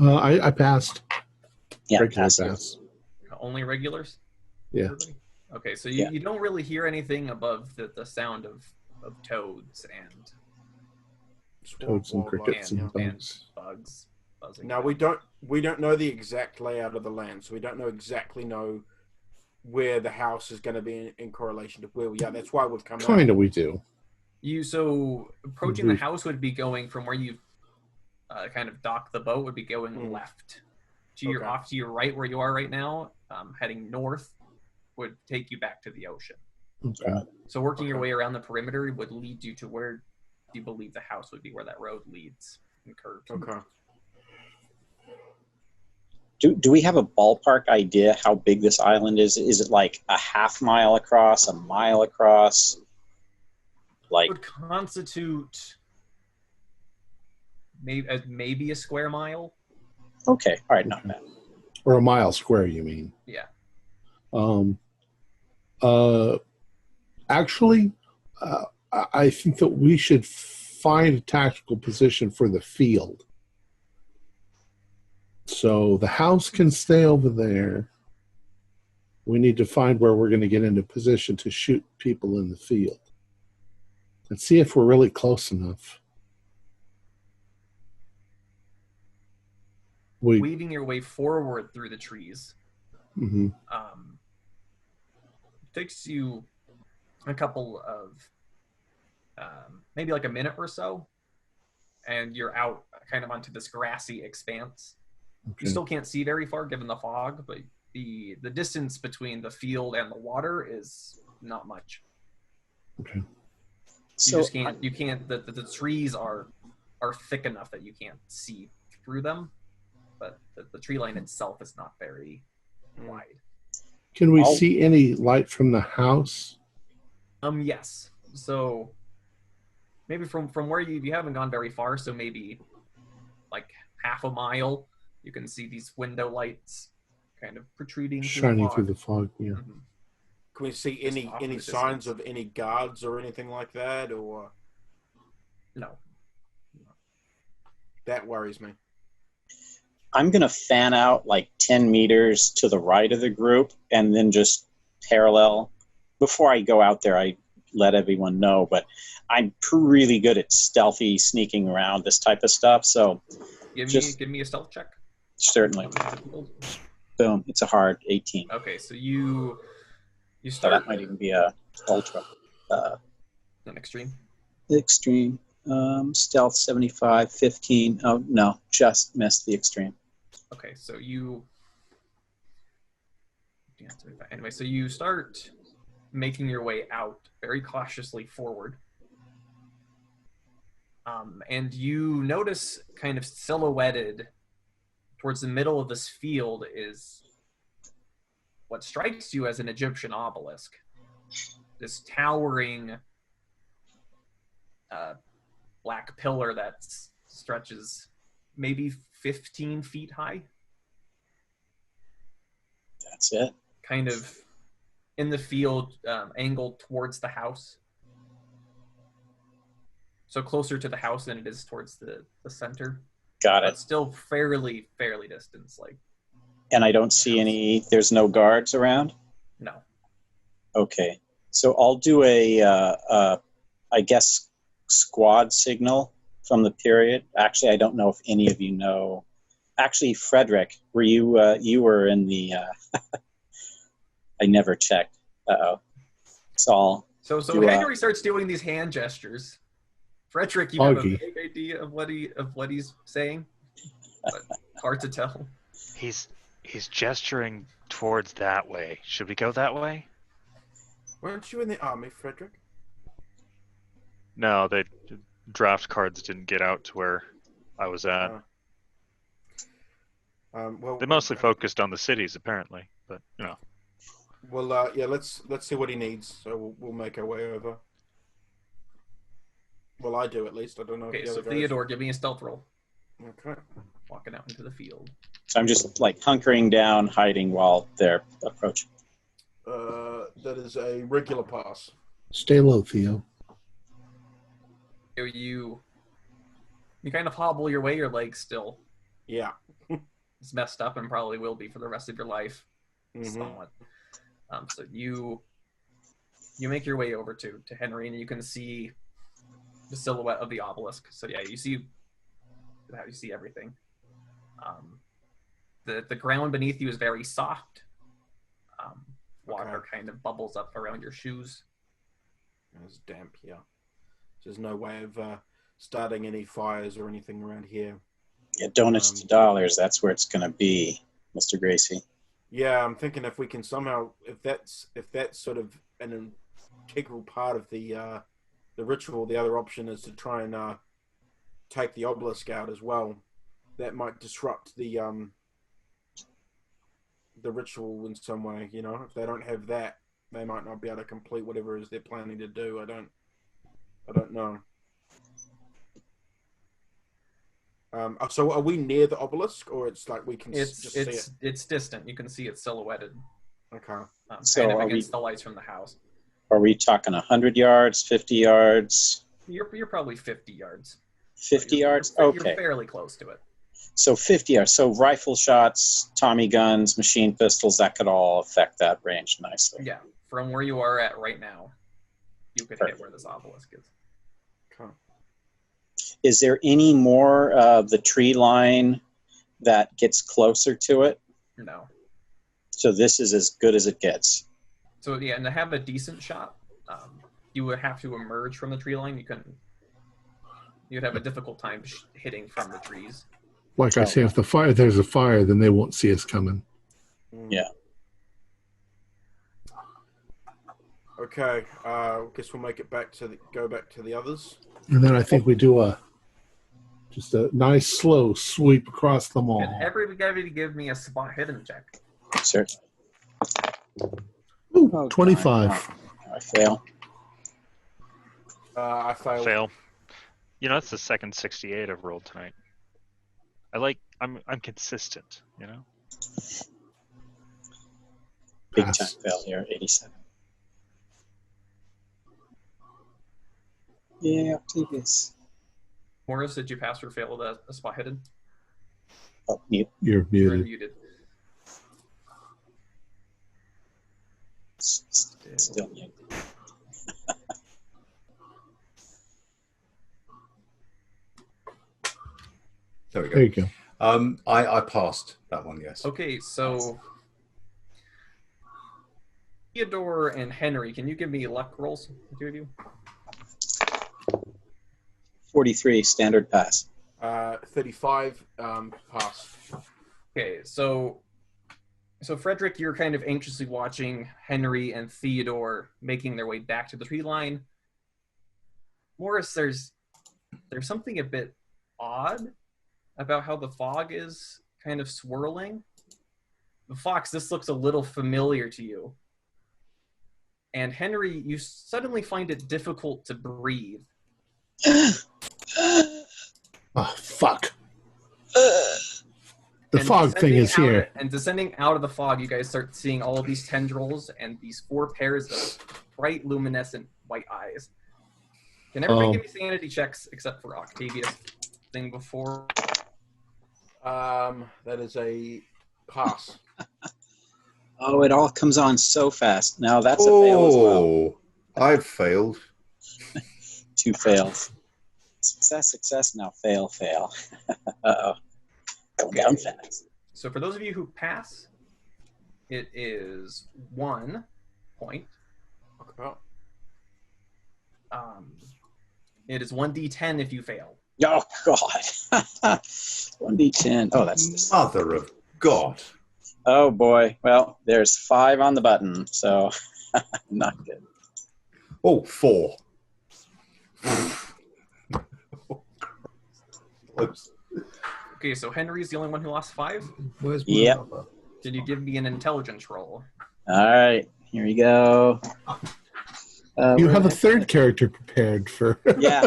I passed. Yeah, Regular pass. pass. Only regulars? Yeah. Everybody? Okay, so you don't really hear anything above the sound of toads and Toads and crickets and bugs. bugs buzzing. Now we don't know the exact layout of the land, so we don't exactly know where the house is going to be in correlation to where we are. That's why we've come out. Kind of, we do. So approaching the house would be going from where you kind of dock the boat would be going left. Off to your right where you are right now, heading north would take you back to the ocean. Okay. So working your way around the perimeter would lead you to where you believe the house would be, where that road leads and curves. Okay. Do we have a ballpark idea how big this island is? Is it like a half mile across, a mile across? Like, Would constitute maybe a square mile. okay, all right, not bad. Or a mile square, you mean? Yeah. Actually, I think that we should find a tactical position for the field. So the house can stay over there. We need to find where we're going to get into position to shoot people in the field. Let's see if we're really close enough. Weaving your way forward through the trees. Mm-hmm. Takes you a couple of maybe like a minute or so, and you're out kind of onto this grassy expanse. Okay. You still can't see very far given the fog, but the distance between the field and the water is not much. Okay. You just can't. You can't. The trees are thick enough that you can't see through them, but the tree line itself is not very wide. Can we see any light from the house? Yes. So maybe from where you haven't gone very far, so maybe like half a mile, you can see these window lights kind of protruding Shining through the fog, yeah. Mm-hmm. Can we see any signs of any guards or anything like that, or no? That worries me. I'm going to fan out like 10 meters to the right of the group and then just parallel. Before I go out there, I let everyone know, but I'm really good at stealthy sneaking around this type of stuff. So give me a stealth check. Certainly. Boom. It's a hard 18. Okay, so you So start. that might even be a ultra. An extreme. Extreme. Stealth 75, 15. Oh, no. Just missed the extreme. Okay, so you. Yeah, anyway, so you start making your way out very cautiously forward. And you notice kind of silhouetted towards the middle of this field is what strikes you as an Egyptian obelisk. This towering black pillar that stretches maybe 15 feet high. That's it. kind of in the field, angled towards the house. So closer to the house than it is towards the center. Got it. But still fairly distant. Like. And I don't see any. There's no guards around. No. Okay, so I'll do I guess, squad signal from the period. Actually, I don't know if any of you know. Actually, Frederick, were you? You were in the. I never checked. So Henry starts doing these hand gestures. Frederick, you have a vague idea of what he's saying, but hard to tell. He's gesturing towards that way. Should we go that way? Weren't you in the army, Frederick? No, the draft cards didn't get out to where I was at. Well, they mostly focused on the cities, apparently, but you know. Well, yeah, let's see what he needs. So we'll make our way over. Well, I do at least. I don't know. Okay, so Theodore, give me a stealth roll. Okay. Walking out into the field. So I'm just like hunkering down, hiding while they're approaching. That is a regular pass. Stay low, Theo. You kind of hobble your way. Your legs still. Yeah. It's messed up and probably will be for the rest of your life. Mm-hmm. Somewhat. So you make your way over to Henry, and you can see the silhouette of the obelisk. So yeah, you see everything. The ground beneath you is very soft. Water kind of bubbles up around your shoes. It's damp here. There's no way of starting any fires or anything around here. Yeah, donuts to dollars. That's where it's going to be, Mr. Gracie. Yeah, I'm thinking if we can somehow, if that's sort of an integral part of the ritual, the other option is to try and take the obelisk out as well. That might disrupt the ritual in some way. You know, if they don't have that, they might not be able to complete whatever it is they're planning to do. I don't know. So are we near the obelisk, or it's like we can just see it? It's distant. You can see it silhouetted. Okay. So kind of against the lights from the house. Are we talking 100 yards, 50 yards? You're probably 50 yards. 50 yards? You're Okay. fairly close to it. So 50 yards. So rifle shots, Tommy guns, machine pistols, that could all affect that range nicely. Yeah. From where you are at right now, you could hit where this obelisk is. Okay. Is there any more of the tree line that gets closer to it? No. So this is as good as it gets. So yeah, and to have a decent shot, you would have to emerge from the tree line. You'd have a difficult time hitting from the trees. Like I say, if there's a fire, then they won't see us coming. Yeah. Okay. Guess we'll make it go back to the others. And then I think we do just a nice slow sweep across them all. And everybody give me a spot hidden check. Certainly. Ooh, 25. I fail. I failed. Fail. You know, that's the second 68 I've rolled tonight. I'm consistent, you know? Big Pass. time failure, 87. Yeah, Octavius. Morris, did you pass or fail the spot hidden? Oh, mute. You're You're muted. muted. Still mute. There we go. There you go. I passed that one, yes. Okay, so Theodore and Henry, can you give me luck rolls, the two of you? 43, standard pass. 35, pass. Okay, so Frederick, you're kind of anxiously watching Henry and Theodore making their way back to the tree line. Morris, there's something a bit odd about how the fog is kind of swirling. Fox, this looks a little familiar to you. And Henry, you suddenly find it difficult to breathe. Oh, fuck. The fog thing is here. And descending out of the fog, you guys start seeing all of these tendrils and these 4 pairs of bright, luminescent white eyes. Can everybody give me sanity checks except for Octavia's thing before? That is a pass. Oh, it all comes on so fast. Now that's a fail as well. Oh, I've failed. 2 fails. Success, now fail. Uh-oh. Going down fast. So for those of you who pass, it is 1 point. Okay. It is 1d10 if you fail. Oh, God. 1d10. Oh, that's just... Mother of God. Oh, boy. Well, there's 5 on the button, so not good. Oh, 4. Okay, so Henry's the only one who lost 5. Where's my Yep. number? Can you give me an intelligence roll? All right. Here we go. You have a third character prepared for. Yeah.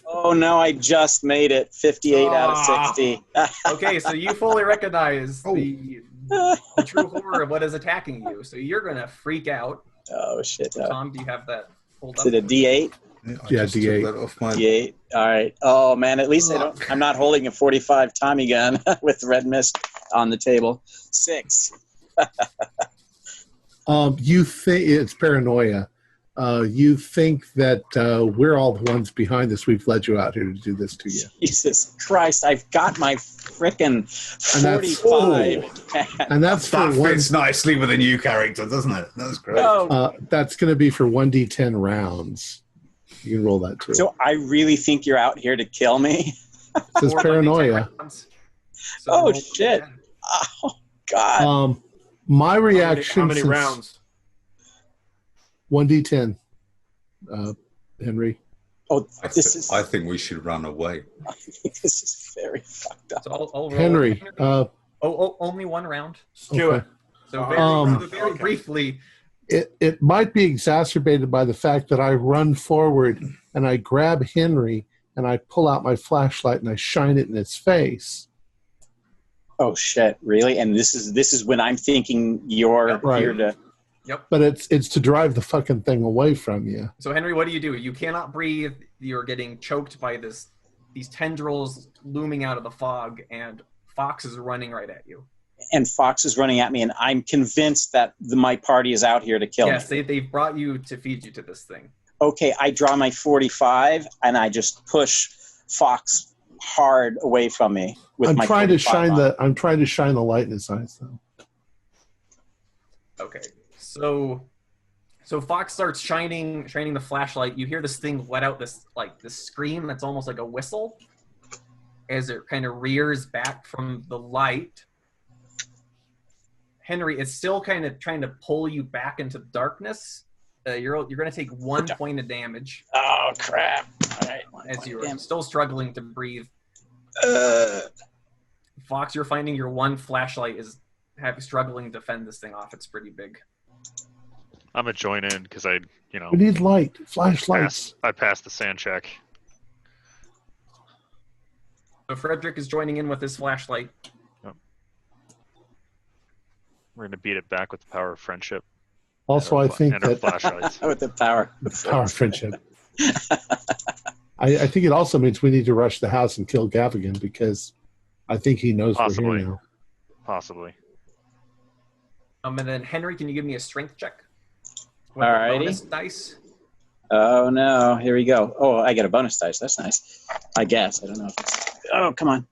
Oh, no, I just made it. 58 out of 60. Okay, so you fully recognize the true horror of what is attacking you. So you're going to freak out. Oh, shit. Tom, do you have that pulled up? Is it a D8? I Yeah, just took D8. that off my... D8. All right. Oh, man, at least I'm not holding a 45 Tommy gun with red mist on the table. 6. You think it's paranoia. You think that we're all the ones behind this. We've led you out here to do this to you. Jesus Christ, I've got my frickin' 45. And that's for That one. fits nicely with a new character, doesn't it? That's great. Oh, That's going to be for 1d10 rounds. You can roll that too. so I really think you're out here to kill me? It says 4 paranoia. rounds. So Oh, roll shit. 10. Oh, God. My reaction. How many since- rounds? 1d10. Henry. Oh, I think we should run away. this is very fucked up. So I'll roll. Henry. Only 1 round. Stuart. Okay. So very Okay. briefly, It might be exacerbated by the fact that I run forward and I grab Henry and I pull out my flashlight and I shine it in his face. Oh, shit, really? And this is when I'm thinking you're Right. here to... But it's to drive the fucking thing away from you. so Henry, what do? You cannot breathe. You're getting choked by these tendrils looming out of the fog, and Fox is running right at you. And Fox is running at me, and I'm convinced that my party is out here to kill Yes, me. they've brought you to feed you to this thing. Okay, I draw my 45, and I just push Fox hard away from me with my 45 on. I'm trying to shine the light in his eyes though. Okay, so Fox starts shining the flashlight. You hear this thing let out this scream that's almost like a whistle as it kind of rears back from the light. Henry, it's still kind of trying to pull you back into darkness. You're going to take 1 point of damage Oh, crap. All right. as you're still struggling to breathe. Fox, you're finding your one flashlight is struggling to fend this thing off. It's pretty big. I'm gonna join in because I We need light, flashlights. I passed the sand check. So Frederick is joining in with his flashlight. We're gonna beat it back with the power of friendship. Also, I think and our that flashlights. With the power. power of friendship. I think it also means we need to rush the house and kill Gavigan because I think he knows Possibly. we're here now. Possibly. And then Henry, can you give me a strength check? With Alrighty. bonus dice. Oh, no. Here we go. Oh, I get a bonus dice. That's nice. I guess. I don't know if it's... Oh, come on.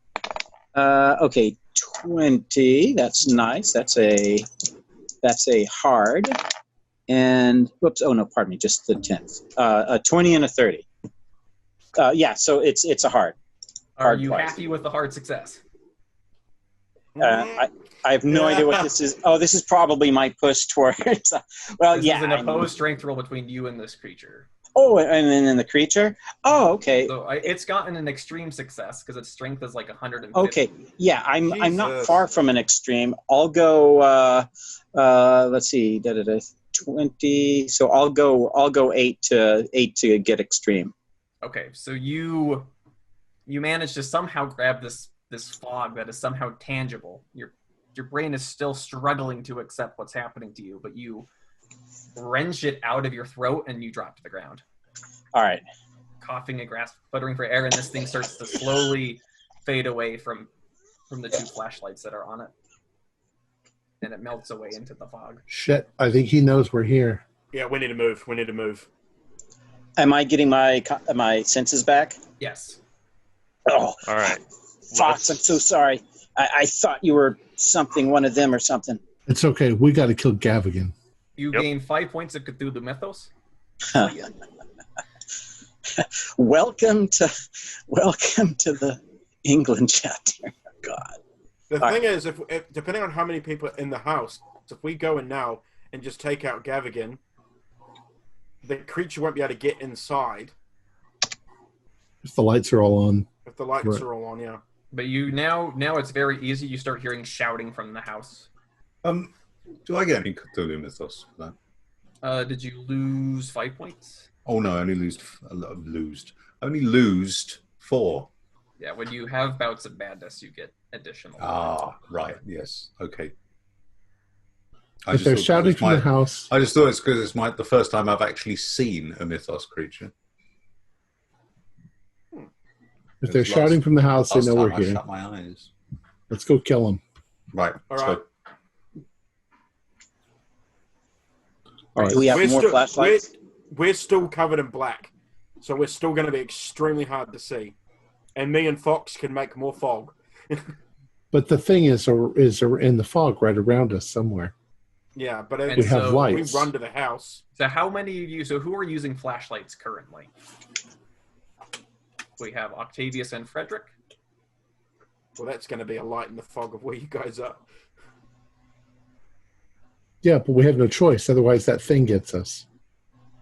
Okay, 20. That's nice. That's a hard. And, whoops. Oh, no, pardon me. Just the 10th. A 20 and a 30. Yeah, so it's a hard. Are Hard you twice. happy with the hard success? I have no idea what this is. Oh, this is probably my push towards... well, This yeah. is an opposed strength roll between you and this creature. Oh, and then the creature? Oh, okay. So it's gotten an extreme success because its strength is like 150. Okay, yeah, I'm not Jesus. far from an extreme. I'll go. Let's see, 20. So I'll go 8 to get extreme. Okay, so you manage to somehow grab this this fog that is somehow tangible. Your brain is still struggling to accept what's happening to you, but you wrench it out of your throat and you drop to the ground. All right. Coughing and sputtering for air, and this thing starts to slowly fade away from the 2 flashlights that are on it. And it melts away into the fog. Shit, I think he knows we're here. Yeah, we need to move. We need to move. Am I getting my senses back? Yes. Oh, All right. Fox, I'm so sorry. I thought you were one of them or something. It's okay. We got to kill Gavigan. You Yep. gain 5 points of Cthulhu Mythos. Welcome to the England chapter. God. The thing is, if depending on how many people are in the house, if we go in now and just take out Gavigan, the creature won't be able to get inside. If the lights are all on. If the lights Right. are all on, yeah. But you now it's very easy. You start hearing shouting from the house. Do I get any Cthulhu Mythos for that? Did you lose 5 points? Oh no, I only losed 4. Yeah, when you have bouts of madness, you get additional. Ah, right. Yes. Okay. If they're shouting from the house. I just thought it's because it's the first time I've actually seen a Mythos creature. If they're shouting from the house, they know we're I here. shut my eyes. Let's go kill them. Right. All let's right. go. All right. Do we have more flashlights? We're still covered in black, so we're still going to be extremely hard to see. And me and Fox can make more fog. But the thing is in the fog right around us somewhere. Yeah, but And We have so lights. we run to the house. So how many of you? So who are using flashlights currently? We have Octavius and Frederick. Well, that's going to be a light in the fog of where you guys are. Yeah, but we have no choice. Otherwise, that thing gets us.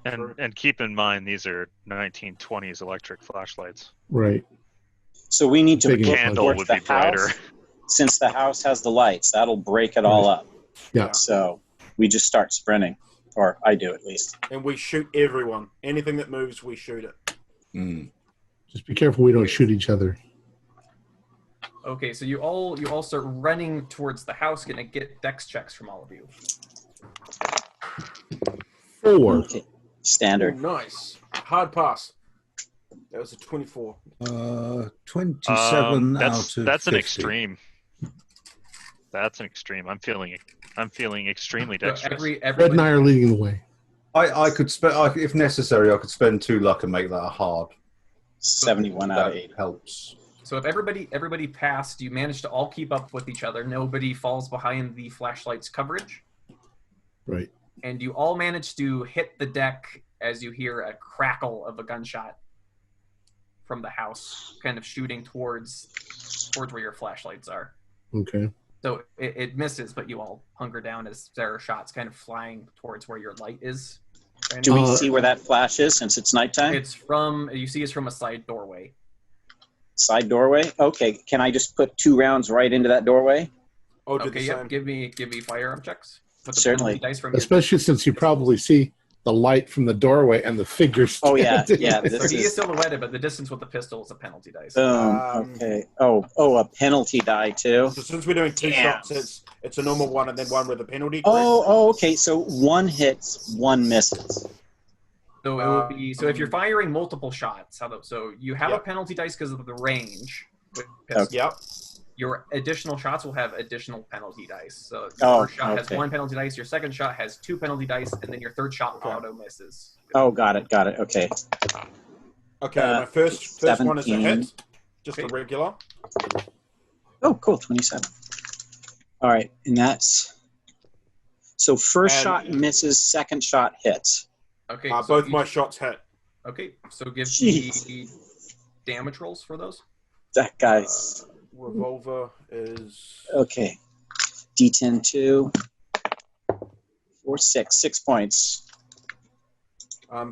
And keep in mind, these are 1920s electric flashlights. Right. So we need to Big look Candle towards would the be brighter. house. Since the house has the lights, that'll break it all up. Yeah. So we just start sprinting, or I do at least. And we shoot everyone. Anything that moves, we shoot it. Mm. Just be careful we don't shoot each other. Okay, so you all start running towards the house. Gonna get dex checks from all of you. 4. Okay. Standard. Ooh, nice. Hard pass. That was a 24. 27 out That's of an 50. extreme. That's an extreme. I'm feeling extremely So dexterous. Red everybody, and I are leading the way. I could spend, if necessary, I could spend 2 luck and make that a hard. 71 out of That 80. helps. so if everybody passed, you manage to all keep up with each other. Nobody falls behind the flashlight's coverage, Right. and you all manage to hit the deck as you hear a crackle of a gunshot from the house, kind of shooting towards where your flashlights are. Okay. So it misses, but you all hunker down as there are shots kind of flying towards where your light is. Do we see where that flash is since it's nighttime? It's from a side doorway. Side doorway? Okay. Can I just put 2 rounds right into that doorway? Oh, do Okay, the yep. same. Give me firearm checks. With the Certainly. penalty dice from your Especially since you probably see the light from the doorway and the figures. Oh, yeah. Yeah. So This he is is... silhouetted, but the distance with the pistol is a penalty dice. Okay. Oh, a penalty die, too? So since we're doing 2 Damn. shots, it's a normal one and then one with a penalty. Oh, okay. So 1 hits, 1 misses. So it will be. So if you're firing multiple shots, so you have a Yep. penalty dice because of the range. With Okay. pistol. Yep. Your additional shots will have additional penalty dice. So your Oh, first shot has okay. 1 penalty dice. Your second shot has 2 penalty dice, and then your third shot Okay. auto misses. Oh, got it. Okay. Okay, my first one is a 17. hit. Just a Okay. regular. Oh, cool. 27. All right. And that's... So first And- shot misses, second shot hits. Okay. so Both each- my shots hit. Okay. So give Jeez. me damage rolls for those. That guy's... Revolver is... Okay. D10 2. 4, 6 points.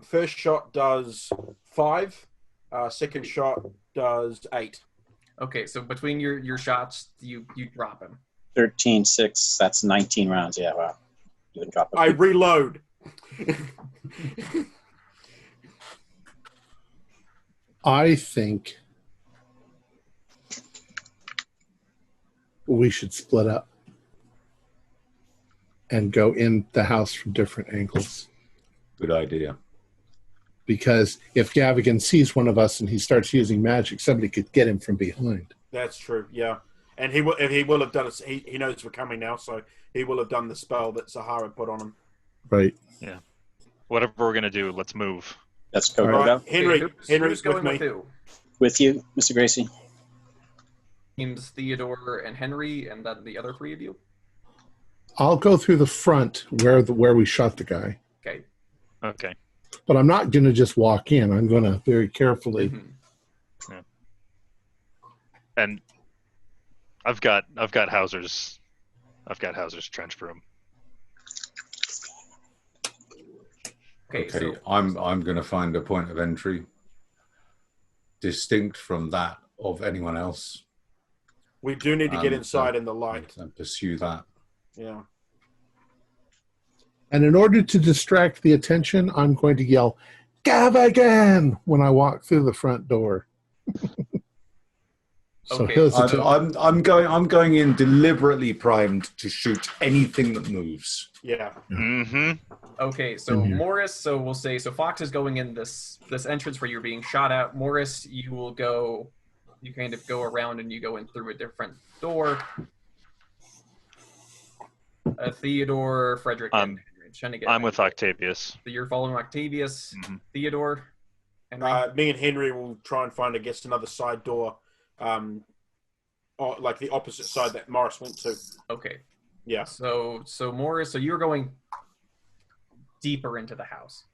First shot does 5. Second shot does 8. Okay. So between your shots, you drop him. 13, 6. That's 19 rounds. Yeah, wow. You would drop I it. reload. I think we should split up and go in the house from different angles. Good idea. Because if Gavigan sees one of us and he starts using magic, somebody could get him from behind. That's true, yeah. And he will have done it. He knows we're coming now, so he will have done the spell that Sahara put on him. Right. Yeah. Whatever we're gonna do, let's move. Let's go. All Go. Henry's going with me. who? With you, Mr. Gracie. James, Theodore, and Henry, and then the other three of you. I'll go through the front where we shot the guy. Okay. Okay. But I'm not going to just walk in. I'm going to very carefully. Mm-hmm. Yeah. And I've got Hauser's trench broom. Okay. Okay, So I'm going to find a point of entry distinct from that of anyone else. We do need to get inside in the light. And pursue that. Yeah. And in order to distract the attention, I'm going to yell, "Gavigan!" when I walk through the front door. So Okay. I'm going in deliberately primed to shoot anything that moves. Yeah. Mm-hmm. Okay, so In here. Morris, so we'll say, so Fox is going in this entrance where you're being shot at. Morris, you kind of go around and you go in through a different door. Theodore, Frederick, and Henry. I'm with Octavius. So you're following Octavius, Mhm. Theodore, and Me and Henry will try and find, I guess, another side door, or like the opposite side that Morris went to. okay. Yeah. So Morris, so you're going deeper into the house.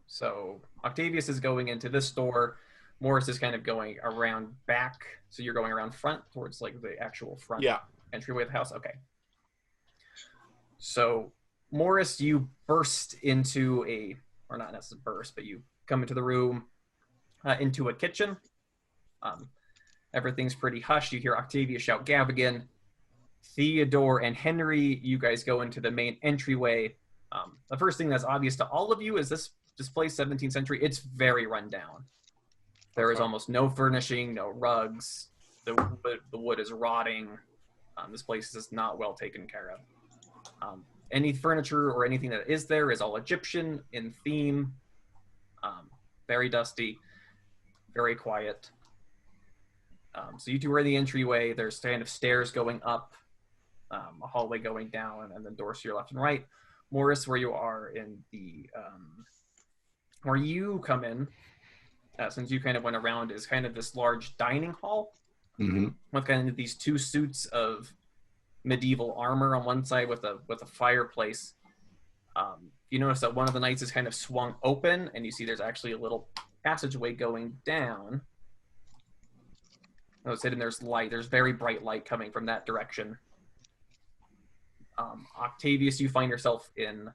So Octavius is going into this door. Morris is kind of going around back. So you're going around front towards like the actual front entryway of the house. Okay. So Morris, you burst into or not necessarily burst, but you come into the room, into a kitchen. Everything's pretty hushed. You hear Octavius shout, "Gavigan." Theodore and Henry, you guys go into the main entryway. The first thing that's obvious to all of you is this place, 17th century. It's very run down. There is almost no furnishing, no rugs. The wood is rotting. This place is not well taken care of. Any furniture or anything that is there is all Egyptian in theme. Very dusty, very quiet. So you two are in the entryway. There's kind of stairs going up, a hallway going down, and then doors to your left and right. Morris, where you are in the where you come in, since you kind of went around, is kind of this large dining hall with kind of these two suits of medieval armor on one side with a fireplace. You notice that one of the knights is kind of swung open, and you see there's actually a little passageway going down. Notice it, and there's light. There's very bright light coming from that direction. Octavius, you find yourself in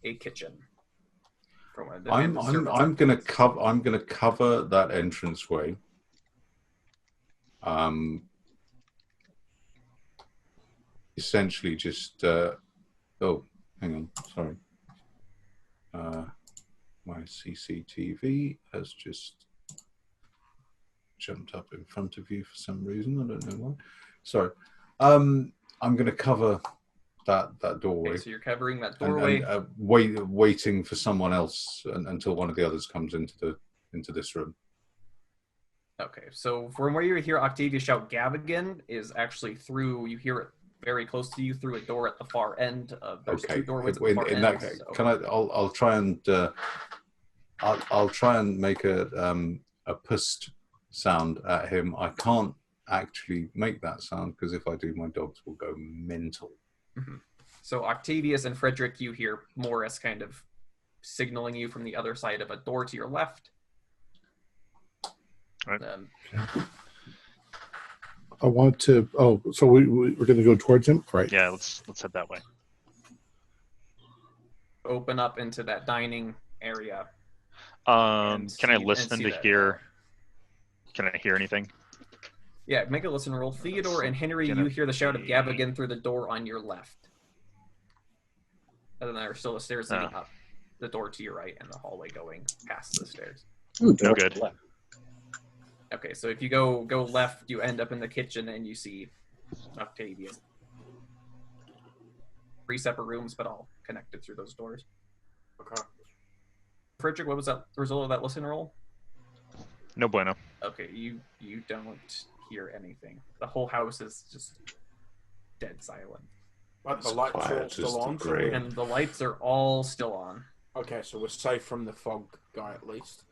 a kitchen. I'm gonna cover that entranceway. Essentially, just oh, hang on, sorry. My CCTV has just jumped up in front of you for some reason. I don't know why. Sorry. I'm going to cover that doorway. Okay, so you're covering that doorway. And waiting for someone else until one of the others comes into this room. Okay, so from where you hear Octavius shout "Gavigan" is actually through. You hear it very close to you through a door at the far end of those two doorways at the far end. That, so. I'll try and I'll try and make a pust sound at him. I can't actually make that sound because if I do, my dogs will go mental. Mm-hmm. So Octavius and Frederick, you hear Morris kind of signaling you from the other side of a door to your left. Right. I want to. Oh, so we're going to go towards him, right? Yeah, let's head that way. Open up into that dining area. Can I listen to hear? Can I hear anything? Yeah, make a listen roll. Theodore and Henry, you hear the shout of Gavigan through the door on your left. And then there are still the stairs leading up. The door to your right and the hallway going past the stairs. Ooh, no good. Okay, so if you go left, you end up in the kitchen and you see Octavia. 3 separate rooms, but all connected through those doors. Okay. Frederick, what was that result of that listen roll? No bueno. Okay, you don't hear anything. The whole house is just dead silent. But the It's lights are all quiet, still just on. So great. And the lights are all still on. okay, so we're safe from the fog guy at least.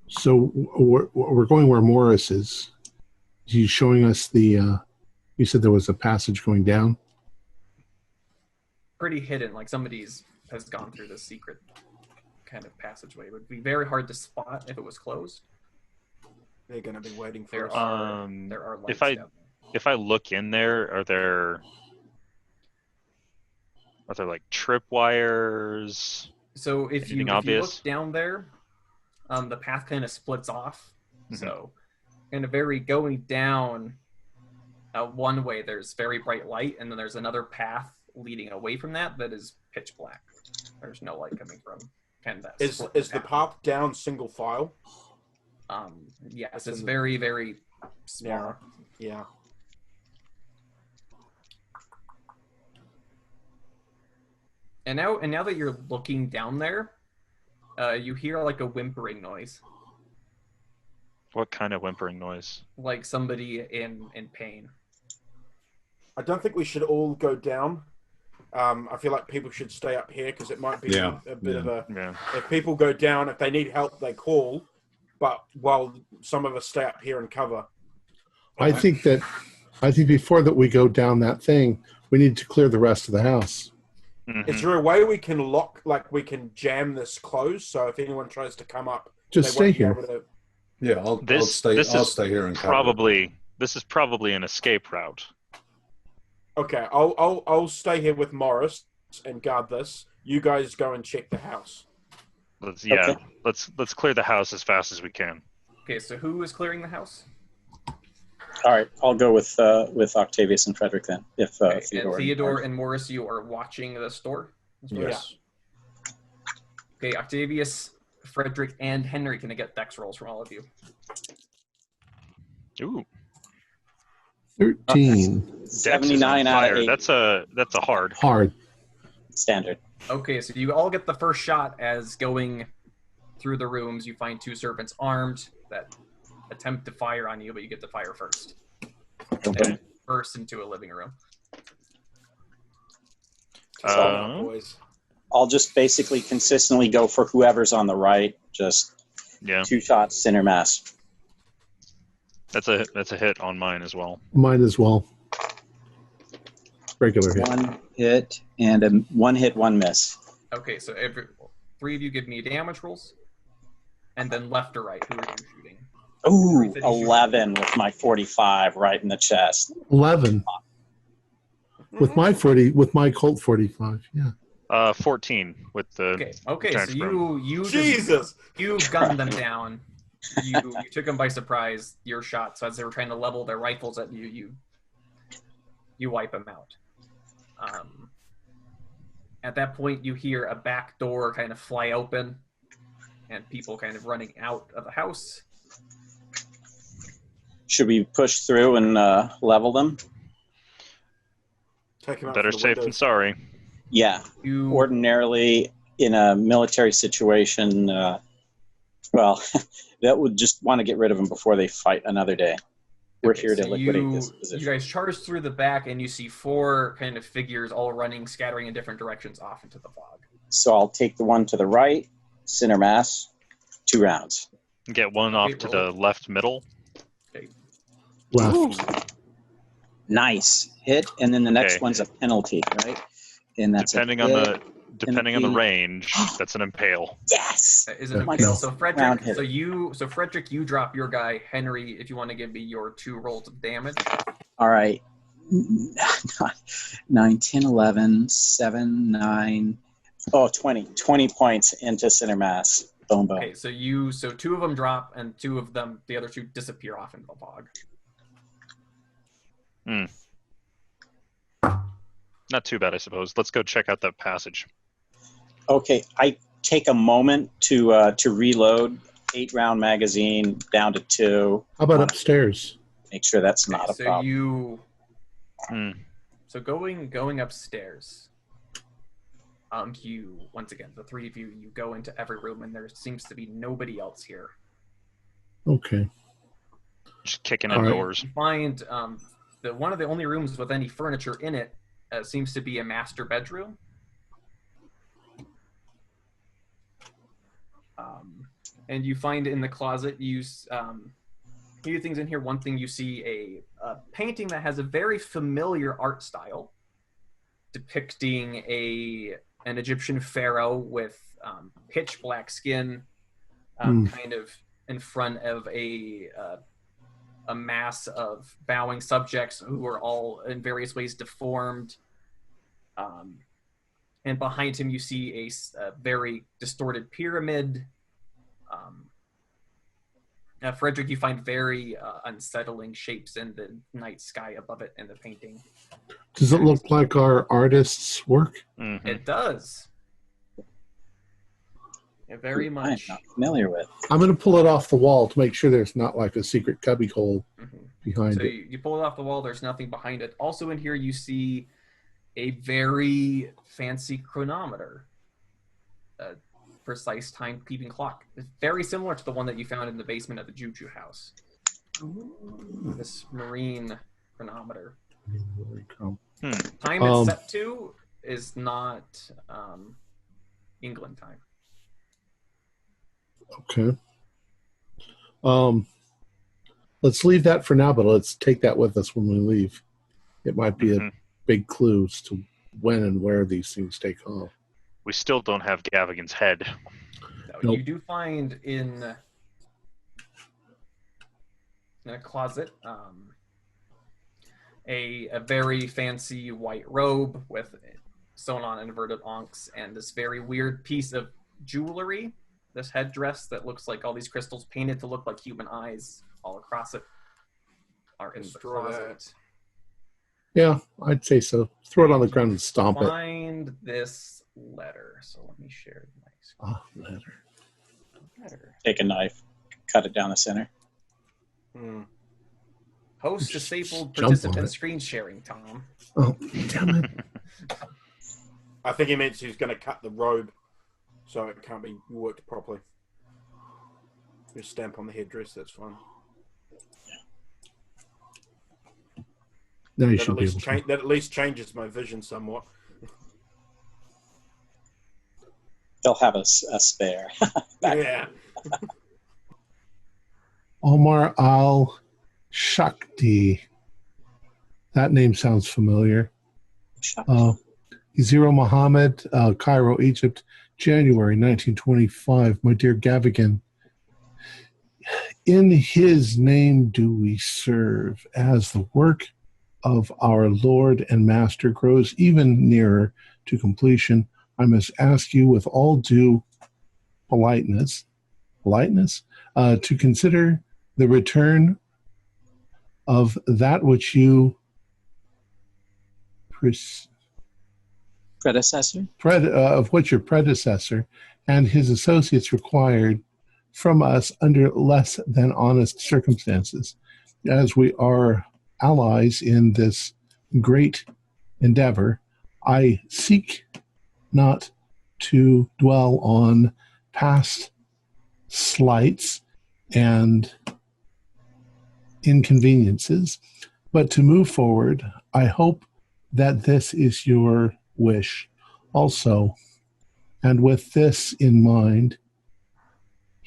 So we're going where Morris is. He's showing us the. You said there was a passage going down. Pretty hidden, like somebody's has gone through this secret kind of passageway. It would be very hard to spot if it was closed. They're going to be waiting for There us. are lights If I down there. if I look in there, are there like tripwires? So if you Anything obvious? look down there, the path kind of splits off. Mhm. So, kind of very going down one way, there's very bright light, and then there's another path leading away from that is pitch black. There's no light coming from kind of that. Is the path down single file? Yes, it's very, very small. Yeah. And now that you're looking down there, you hear like a whimpering noise, What kind of whimpering noise? like somebody in pain. I don't think we should all go down. I feel like people should stay up here because it might be Yeah, a bit of a... Yeah. If people go down, if they need help, they call. But while some of us stay up here and cover. I think before that we go down that thing, we need to clear the rest of the house. Mhm. Is there a way we can we can jam this closed so if anyone tries to come up, Just they won't stay here. be able to... Yeah, I'll stay here and cover. This is probably an escape route. Okay, I'll stay here with Morris and guard this. You guys go and check the house. Let's clear the house as fast as we can. Okay, so who is clearing the house? All right, I'll go with Octavius and Frederick then. If Okay, Theodore, and Theodore and Morris, you are watching the store? Yes. Okay, Octavius, Frederick, and Henry, can I get dex rolls from all of you? Ooh, 13. Dex is 79 on out of fire. 80. That's a hard. Hard. Standard. Okay, so you all get the first shot as going through the rooms. You find 2 servants armed that attempt to fire on you, but you get to fire first. Okay. Burst into a living room. Boys. I'll just basically consistently go for whoever's on the right. Just Yeah, 2 shots, center mass. that's a hit on mine as well. Mine as well. Regular hit. 1 hit and a 1 hit, 1 miss. Okay, so 3 of you give me damage rolls. And then left or right, who are you shooting? Ooh, 11 with my 45 right in the chest. 11. With my Colt 45. Yeah. 14 with the. Okay, giant so sprung. you gunned them down. You took them by surprise. Your shot. So as they were trying to level their rifles at you, you wipe them out. At that point, you hear a back door kind of fly open, and people kind of running out of the house. Should we push through and level them? Take him out Better from the safe than windows. sorry. Yeah. You Ordinarily, in a military situation, well, that would just want to get rid of them before they fight another day. We're Okay, here to so liquidate this You position. guys charge through the back, and you see 4 kind of figures all running, scattering in different directions off into the fog. So I'll take the one to the right, center mass, 2 rounds. Get one off to the left middle. Left. Nice hit, and then the next Okay. one's a penalty, right? And that's Depending a on hit. the range, that's an impale. Yes. Is it Yeah. okay? So Round Frederick, hit. Frederick, you drop your guy Henry. If you want to give me your 2 rolls of damage. All right. 9, 10, 11, 7, 9. Oh, 20. 20 points into center mass. Boom, boom. Okay, so 2 of them drop, and 2 of them, the other 2 disappear off into the fog. Not too bad, I suppose. Let's go check out that passage. Okay, I take a moment to reload 8-round magazine down to 2. How about upstairs? Make sure that's not a problem. So going upstairs. You once again, the three of you go into every room, and there seems to be nobody else here. Okay. Just kicking in doors. You find one of the only rooms with any furniture in it seems to be a master bedroom. And you find in the closet, few things in here. One thing, you see a painting that has a very familiar art style, depicting an Egyptian pharaoh with pitch black skin, kind of in front of a mass of bowing subjects who are all in various ways deformed. And behind him, you see a very distorted pyramid. Frederick, you find very unsettling shapes in the night sky above it in the painting. Does it look like our artist's work? Mm-hmm. It does. Yeah, very much. I'm not familiar with. I'm going to pull it off the wall to make sure there's not like a secret cubby hole behind it. You pull it off the wall, there's nothing behind it. Also in here, you see a very fancy chronometer. Precise timekeeping clock. It's very similar to the one that you found in the basement of the Juju house. This marine chronometer. Time it's set to is not England time. Okay. Let's leave that for now, but let's take that with us when we leave. It might be a big clue as to when and where these things take off. We still don't have Gavigan's head. You do find in a closet a very fancy white robe with sewn on inverted onks and this very weird piece of jewelry, this headdress that looks like all these crystals painted to look like human eyes all across it are in the closet. Yeah, I'd say so. Throw it on the ground and stomp it. Find this letter. So let me share my screen. Letter. Take a knife, cut it down the center. Host disabled participant screen sharing, Tom. Oh, damn it. I think he meant he's going to cut the robe so it can't be worked properly. Just stamp on the headdress, that's fine. No, you that, should be able to. That at least changes my vision somewhat. They'll have a spare. Yeah. Omar al-Shakti. That name sounds familiar. Zero Muhammad, Cairo, Egypt, January 1925. My dear Gavigan, in his name do we serve. As the work of our Lord and Master grows even nearer to completion, I must ask you with all due politeness, to consider the return of that which you of what your predecessor and his associates required from us under less than honest circumstances, as we are allies in this great endeavor. I seek not to dwell on past slights and inconveniences, but to move forward. I hope that this is your wish also. And with this in mind,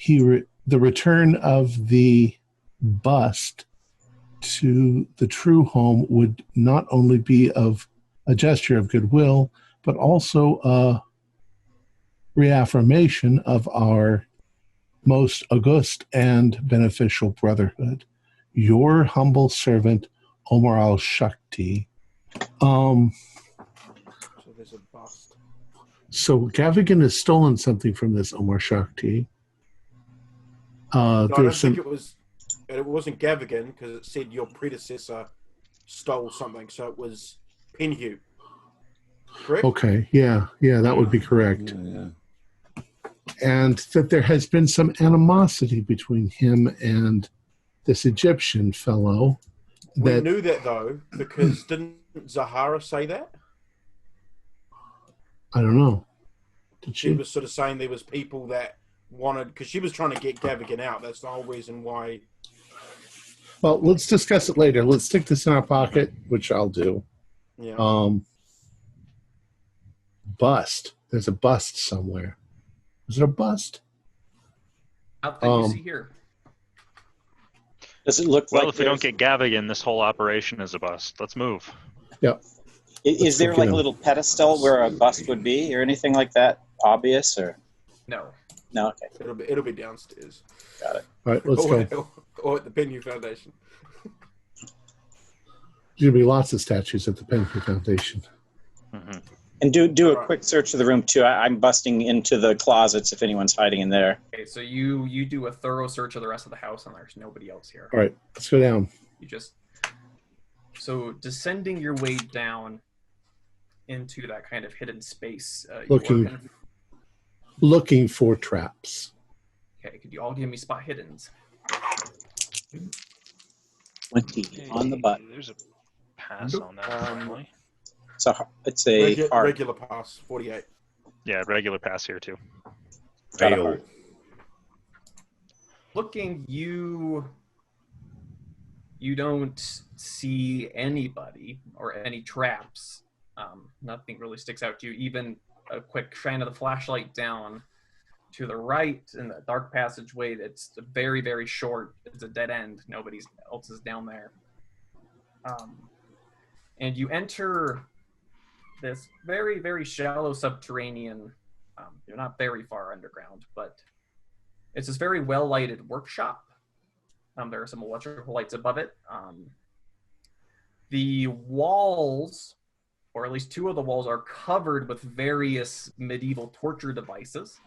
the return of the bust to the true home would not only be of a gesture of goodwill, but also a reaffirmation of our most august and beneficial brotherhood. Your humble servant, Omar al-Shakti. So there's a bust. So Gavigan has stolen something from this Omar Shakti. No, I don't think it was. It wasn't Gavigan because it said your predecessor stole something, so it was Penhew. Correct? Okay, yeah, that would be correct. Yeah. and that there has been some animosity between him and this Egyptian fellow. We knew that, though, because didn't Zahara say that? I don't know. Did She she? was sort of saying there was people that wanted... Because she was trying to get Gavigan out. That's the whole reason why... Well, let's discuss it later. Let's stick this in our pocket, which I'll do. Yeah. Bust. There's a bust somewhere. Is it a bust? Out that you see here. Does it look Well, like if we don't get Gavigan, this whole operation is a bust. Let's move. Yep. Is there get like him. a little pedestal where a bust would be, or anything like that? Obvious, or No. no? Okay, It'll be downstairs. got it. All right, let's go. Or at the Penny Foundation. There's going to be lots of statues at the Penfield Foundation. Mm-hmm. And do a Alright. quick search of the room too. I'm busting into the closets if anyone's hiding in there. Okay, so you do a thorough search of the rest of the house, and there's nobody else here. All right, let's go down. You just so descending your way down into that kind of hidden space. You are Looking. kind of- Looking for traps. okay, could you all give me spot hiddens? 20 on the button. There's a pass on that, apparently. So it's a hard. Regular pass, 48. Yeah, regular pass here, too. Got a Fail. hard. Looking, you don't see anybody or any traps. Nothing really sticks out to you. Even a quick shine of the flashlight down to the right in the dark passageway. It's very, very short. It's a dead end. Nobody else is down there. And you enter this very, very shallow subterranean. You're not very far underground, but it's this very well-lighted workshop. There are some electrical lights above it. The walls, or at least two of the walls, are covered with various medieval torture devices.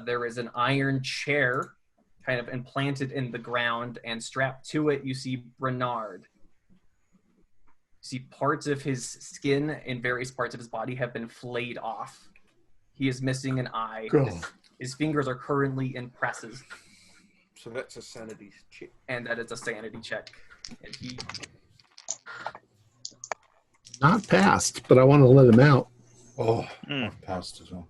There is an iron chair kind of implanted in the ground, and strapped to it you see Bernard. You see parts of his skin and various parts of his body have been flayed off. He is missing an eye. His fingers are currently in presses. So that's a sanity check. And that is a sanity check. And he Not passed, but I want to let him out. Oh, Mm. I've passed as well.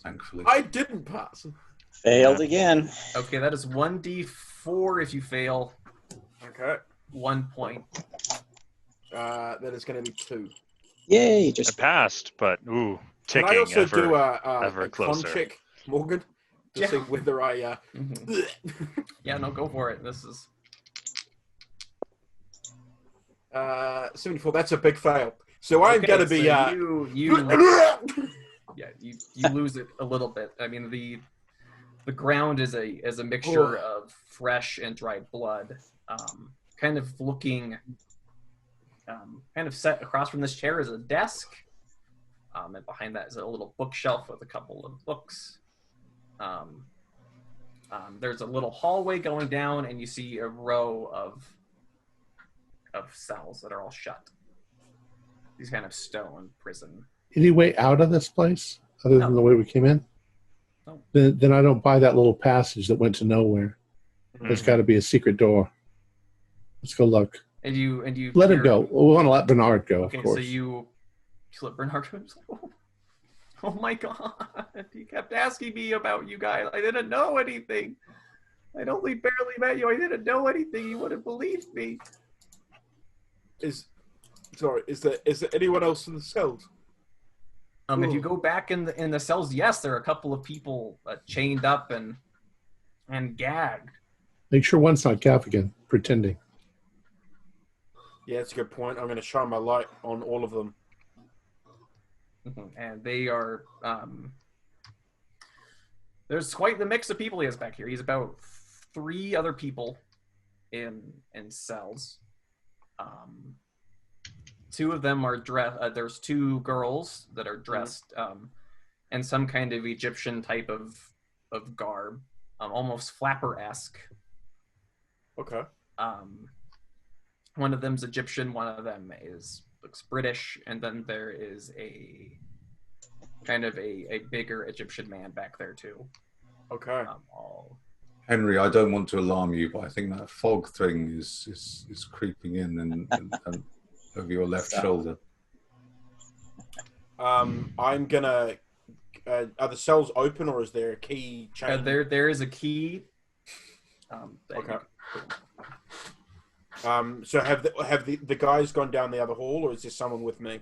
Thankfully. I didn't pass. Failed again. okay, that is 1d4 if you fail. Okay. 1 point. That is going to be 2. Yay! I Just passed, but ooh, Can ticking I also ever, do ever a con closer. check, Morgan? To Yeah. see whether I... Mhm. Yeah, no, go for it. This is 74, that's a big fail. So I'm okay, going to be... so you lose it a little bit. I mean, the ground is a mixture of fresh and dried blood. Kind of looking, kind of set across from this chair is a desk, and behind that is a little bookshelf with a couple of books. There's a little hallway going down, and you see a row of cells that are all shut. These kind of stone prison. Any way out of this place other than No. the way we came in? No. Then I don't buy that little passage that went to nowhere. There's got to be a secret door. Let's go look. And you Let him hear- go. We want to let Bernard go, Okay, of course. so you let Bernard go. He's like, oh my god! He kept asking me about you guys. I didn't know anything. I'd only barely met you. I didn't know anything. You wouldn't believe me. Is there anyone else in the cells? If you go back in the cells, yes, there are a couple of people chained up and gagged. Make sure one's not Gaffigan pretending. Yeah, that's a good point. I'm going to shine my light on all of them. And they are there's quite the mix of people he has back here. He's about 3 other people in cells. 2 of them are dressed. There's 2 girls that are dressed in some kind of Egyptian type of garb, almost flapper-esque. Okay. One of them's Egyptian. One of them looks British, and then there is kind of a bigger Egyptian man back there too. Okay. Henry, I don't want to alarm you, but I think that fog thing is creeping in and over your left shoulder. I'm gonna. Are the cells open, or is there a key chain? There is a key. Okay. So have the guys gone down the other hall, or is there someone with me?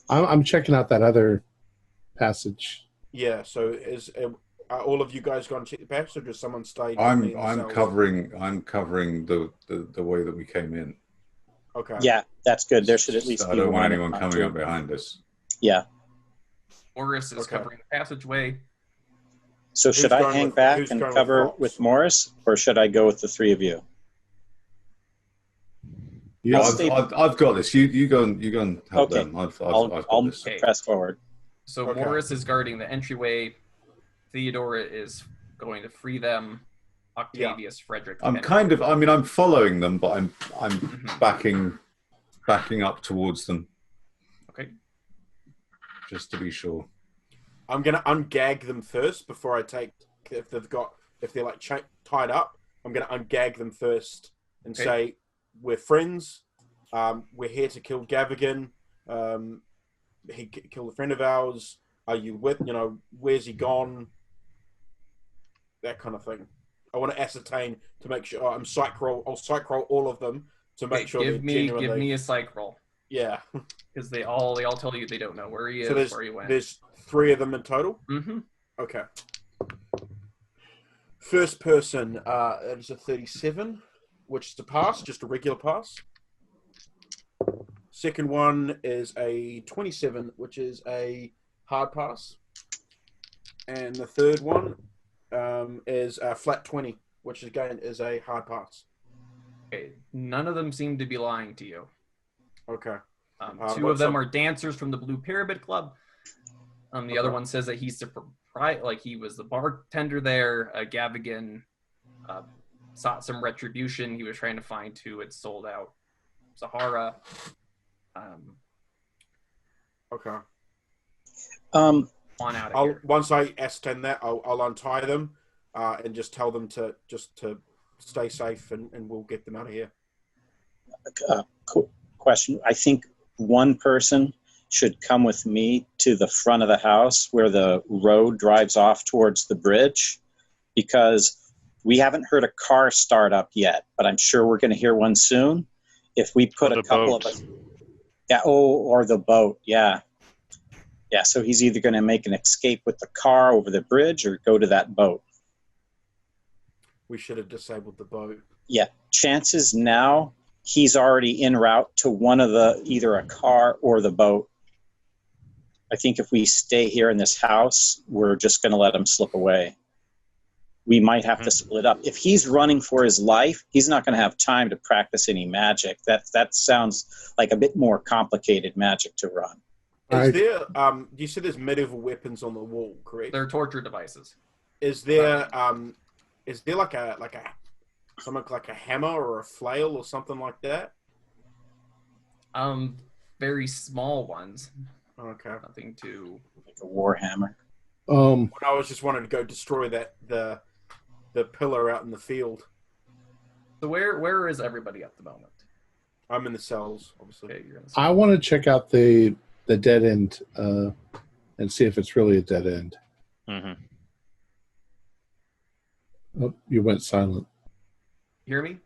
I'm checking out that other passage. Yeah. So are all of you guys gone to check the passage, or does someone stay? I'm covering the way that we came in. Okay. Yeah, that's good. There should at least So be I don't want one anyone coming up behind us. Yeah. Morris is covering the passageway. So should I hang back and cover with Morris, or should I go with the three of you? Yeah, I've got this. You go and help Okay. them. I've got this. Press forward. So Morris is guarding the entryway. Theodora is going to free them. Octavius, Frederick. I'm following them, but I'm backing up towards them. Okay. Just to be sure. I'm gonna ungag them first before I take. If they're like tied up, I'm gonna ungag them first and say, "We're friends. We're here to kill Gavigan. He killed a friend of ours. Are you with? Where's he gone? That kind of thing. I want to ascertain to make sure. I'll psych roll all of them to make sure. Give me a psych roll. Yeah. Because they all tell you they don't know where he is, where he went. There's 3 of them in total? Mm-hmm. Okay. First person, that is a 37, which is a pass, just a regular pass. Second one is a 27, which is a hard pass. And the third one is a flat 20, which again is a hard pass. Okay. None of them seem to be lying to you. Okay. 2 of them are dancers from the Blue Pyramid Club. The other one says that he's he was the bartender there. Gavigan sought some retribution. He was trying to find who had sold out Sahara. Okay. On out of here. Once I ascertain that, I'll untie them and just tell them to stay safe, and we'll get them out of here. Question. I think one person should come with me to the front of the house where the road drives off towards the bridge, because we haven't heard a car start up yet, but I'm sure we're going to hear one soon. If we put a couple of us, or the boat, yeah. So he's either going to make an escape with the car over the bridge or go to that boat. We should have disabled the boat. Yeah, chances now he's already en route to one of either a car or the boat. I think if we stay here in this house, we're just going to let him slip away. We might have to split up. If he's running for his life, he's not going to have time to practice any magic. That sounds like a bit more complicated magic to run. Is there? You said there's medieval weapons on the wall, correct? They're torture devices. Is there? Is there something like a hammer or a flail or something like that? Very small ones. Okay. Nothing too. Like a war hammer. I was just wanting to go destroy the pillar out in the field. So where is everybody at the moment? I'm in the cells, obviously. Okay, you're in the cells. I want to check out the dead end and see if it's really a dead end. Mm-hmm. Oh, you went silent. You hear me?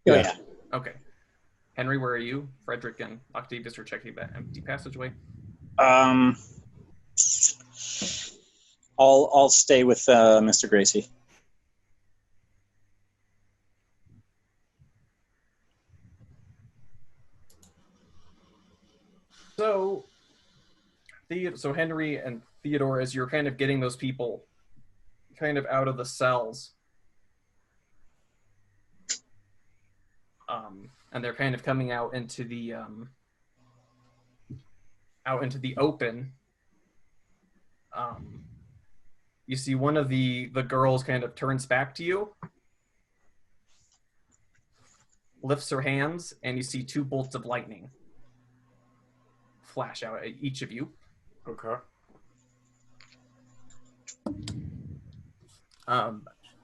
Yeah. Okay. Henry, where are you? Frederick and Octavius are checking that empty passageway. I'll stay with Mr. Gracie. So Henry and Theodore, as you're kind of getting those people kind of out of the cells, and they're kind of coming out into the open. You see one of the girls kind of turns back to you, lifts her hands, and you see 2 bolts of lightning flash out at each of you. Okay.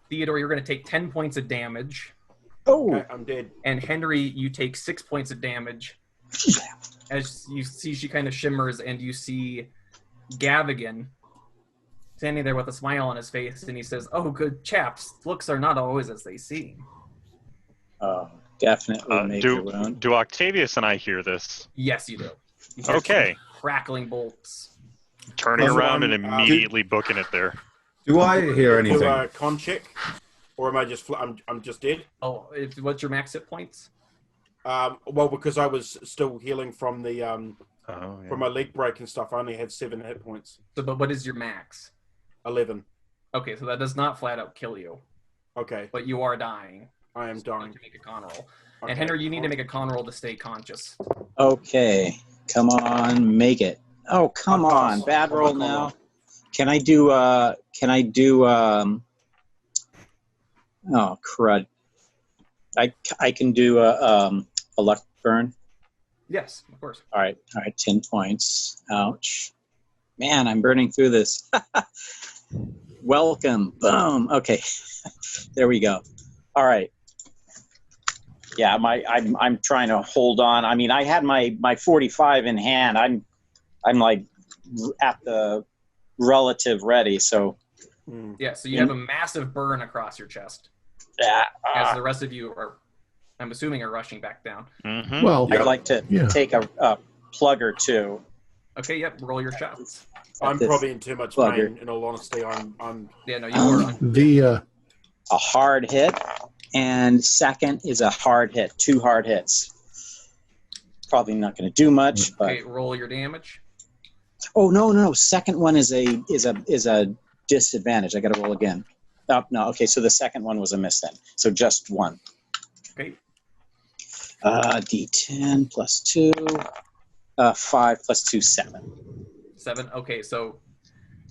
Theodore, you're going to take 10 points of damage. Oh, Okay, I'm dead. And Henry, you take 6 points of damage. As you see, she kind of shimmers, and you see Gavigan standing there with a smile on his face, and he says, "Oh, good chaps, looks are not always as they seem." definitely major wound. Do Octavius and I hear this? Yes, you do. You hear Okay. some crackling bolts. Turning around and immediately booking it there. Do I hear Do anything? a con check, or am I just? I'm just dead. Oh, what's your max hit points? Well, because I was still healing from the Oh, yeah. from my leg break and stuff. I only had 7 hit points. So, but what is your max? 11. Okay, so that does not flat out kill you, Okay, but you are dying. I am So you need dying. to make a con roll. Okay. And Henry, you need to make a con roll to stay conscious. Okay, come on, make it. Oh, come I'll on, pass. bad I'll roll make a now. roll. Can I do? Oh crud! I can do a luck burn. Yes, of course. All right, 10 points. Ouch, man, I'm burning through this. Welcome, boom. Okay, there we go. All right. Yeah, I'm trying to hold on. I mean, I had my 45 in hand. I'm like at the relative ready. So Yeah, so you have a massive burn across your chest. As the rest of you are, I'm assuming, are rushing back down. Mm-hmm. Well, I'd like to take a plug or two. Okay, yep, roll your shots. I'm this probably in too much bugger. pain. In all honesty, I'm. Yeah, no, you are. the A hard hit, and second is a hard hit. 2 hard hits. Probably not going to do much, but Okay, roll your damage. oh no! Second one is a disadvantage. I got to roll again. Oh, no, okay. So the second one was a miss then. So just 1. Okay, D10 plus 2, 5 plus 2, 7. 7. Okay, so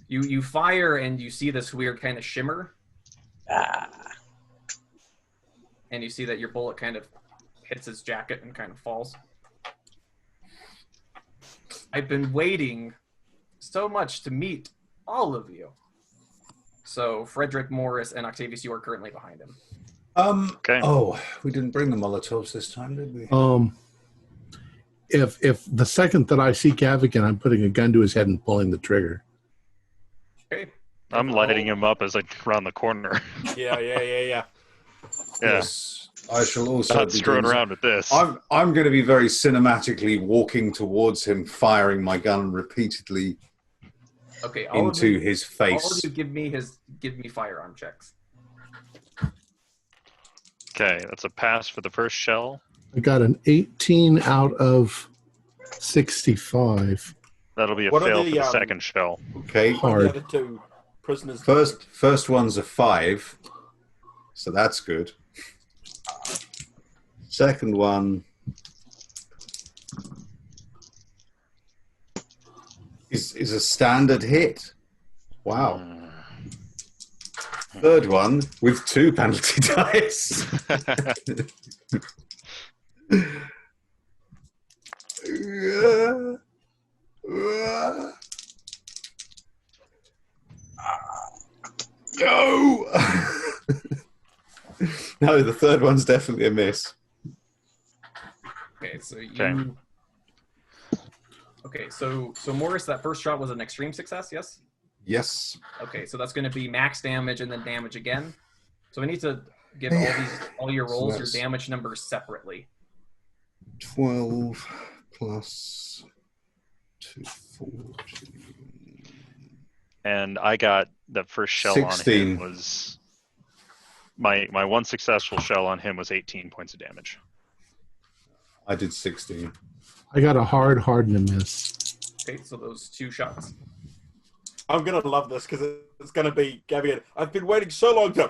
you fire and you see this weird kind of shimmer, and you see that your bullet kind of hits his jacket and kind of falls. I've been waiting so much to meet all of you. So Frederick, Morris, and Octavius, you are currently behind him. Okay. Oh, we didn't bring the Molotovs this time, did we? if the second that I see Gavigan, I'm putting a gun to his head and pulling the trigger. Okay. I'm lighting him up as I round the corner. Yeah. Yeah. Yes. I shall also Not be screwing doing around with this. I'm going to be very cinematically walking towards him, firing my gun repeatedly Okay. All into of you, his all face. of you give me firearm checks. Okay, that's a pass for the first shell. I got an 18 out of 65. That'll be a What are fail the, for the second shell. Okay. What are Hard. the other 2 prisoners? First one's a 5, so that's good. Second one is a standard hit. Wow. Third one with 2 penalty dice. No. No, the third one's definitely a miss. Okay, so you. Okay. Okay, so Morris, that first shot was an extreme success, yes? Yes. Okay, so that's going to be max damage and then damage again. So we need to give all your So rolls your that's- damage numbers separately. 12 plus 2, 14. And I got the first shell 16. on him was my one successful shell on him was 18 points of damage. I did 16. I got a hard and a miss. Okay, so those 2 shots. I'm gonna love this because it's gonna be Gavian. I've been waiting so long to.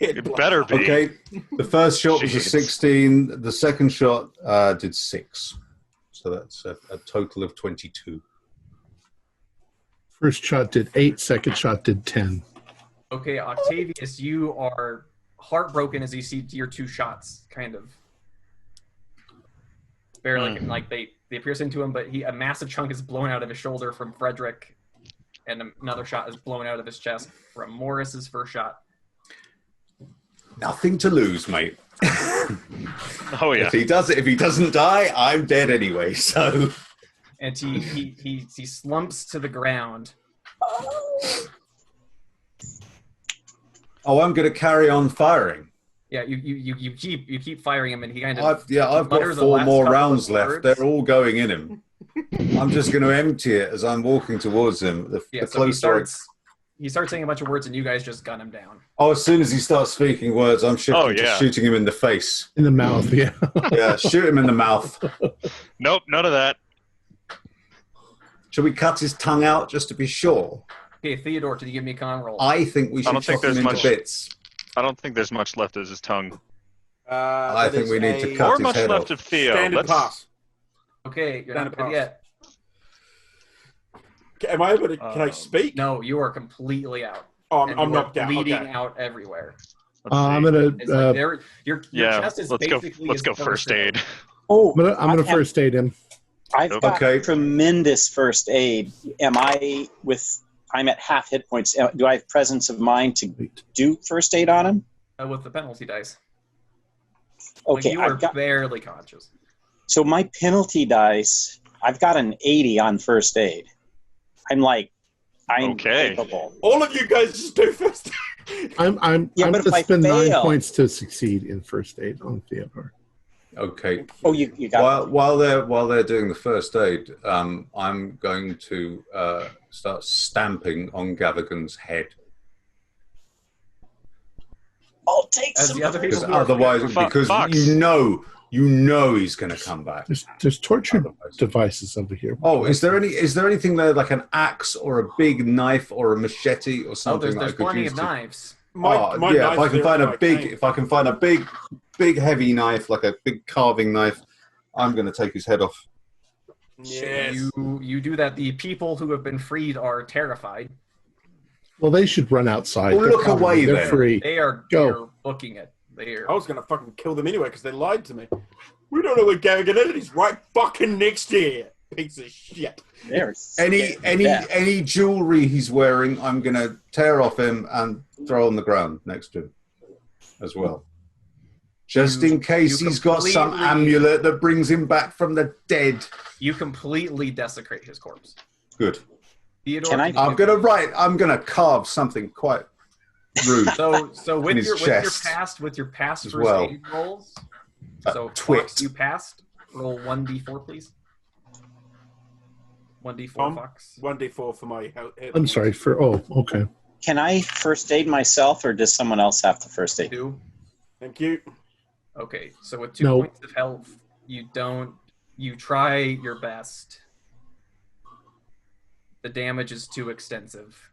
It better be. Okay, the first shot was a Jeez. 16. The second shot did 6. So that's a total of 22. First shot did 8, second shot did 10. Okay, Octavius, you are heartbroken as you see your 2 shots kind of barely like they pierce into him, but a massive chunk is blown out of his shoulder from Frederick, and another shot is blown out of his chest from Morris's first shot. Nothing to lose, mate. Oh yeah. If he doesn't die, I'm dead anyway. So. And he slumps to the ground. Oh, I'm going to carry on firing. Yeah, you keep firing him, and he kind of. I've got 4 more rounds left. They're all going in him. I'm just going to empty it as I'm walking towards him. So he starts saying a bunch of words, and you guys just gun him down. Oh, as soon as he starts speaking words, I'm shifting to shooting him in the face. In the mouth, yeah. Yeah, shoot him in the mouth. Nope, none of that. Should we cut his tongue out just to be sure? Okay, Theodore, can you give me a con roll? I think we should chop him into bits. I don't think there's much left of his tongue. I think we need to cut or his much head left off. of Theo. Standard pass. Okay, you're not good yet. Am I able to? Can I speak? No, you are completely out. Oh, I'm knocked out. Bleeding out everywhere. I'm gonna. It's like your chest is basically. Let's go first aid. Oh, I'm gonna first aid him. I've got tremendous first aid. I'm at half hit points. Do I have presence of mind to do first aid on him? With the penalty dice. Okay, you are barely conscious. So my penalty dice, I've got an 80 on first aid. I'm capable. All of you guys just do first aid. I'm going to spend 9 points to succeed in first aid on Theodore. Okay. Oh, you got while they're doing the first aid, I'm going to start stamping on Gavigan's head. I'll take some. Because otherwise, you know he's going to come back. There's torture devices over here. Oh, is there anything there like an axe or a big knife or a machete or something? There's plenty of knives. If I can find a big heavy knife, like a big carving knife, I'm going to take his head off. Yes. You do that. The people who have been freed are terrified. Well, they should run outside. Well, look away They're then. free. They're booking it. I was going to fucking kill them anyway because they lied to me. We don't know where Gavigan is. He's right fucking next here. Piece of shit. Any jewelry he's wearing, I'm going to tear off him and throw on the ground next to him as well. Just in case he's got some amulet that brings him back from the dead. You completely desecrate his corpse. Good. Theodore, I'm going to carve something quite rude. So with your past first aid rolls. So Fox, you passed. Roll 1d4, please. 1d4, Fox. 1d4 for my health. I'm sorry okay. Can I first aid myself, or does someone else have to first aid? Thank you. Okay, so with 2 points of health, you try your best. The damage is too extensive.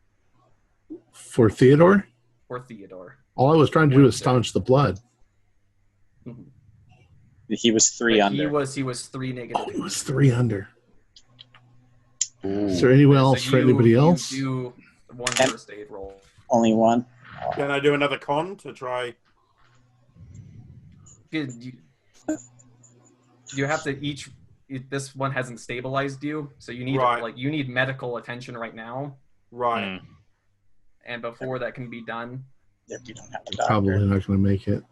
For Theodore? For Theodore. All I was trying to do is staunch the blood. Mm-hmm. He was 3 under. He was 3 negative. Oh, he was 3 under. Ooh. Is there anyone else for anybody else? Do one first aid roll. Only one. Can I do another con to try? You have to each. This one hasn't stabilized you, so you need you need medical attention right now. Right. And before that can be done, you don't have to die. Probably not going to make it.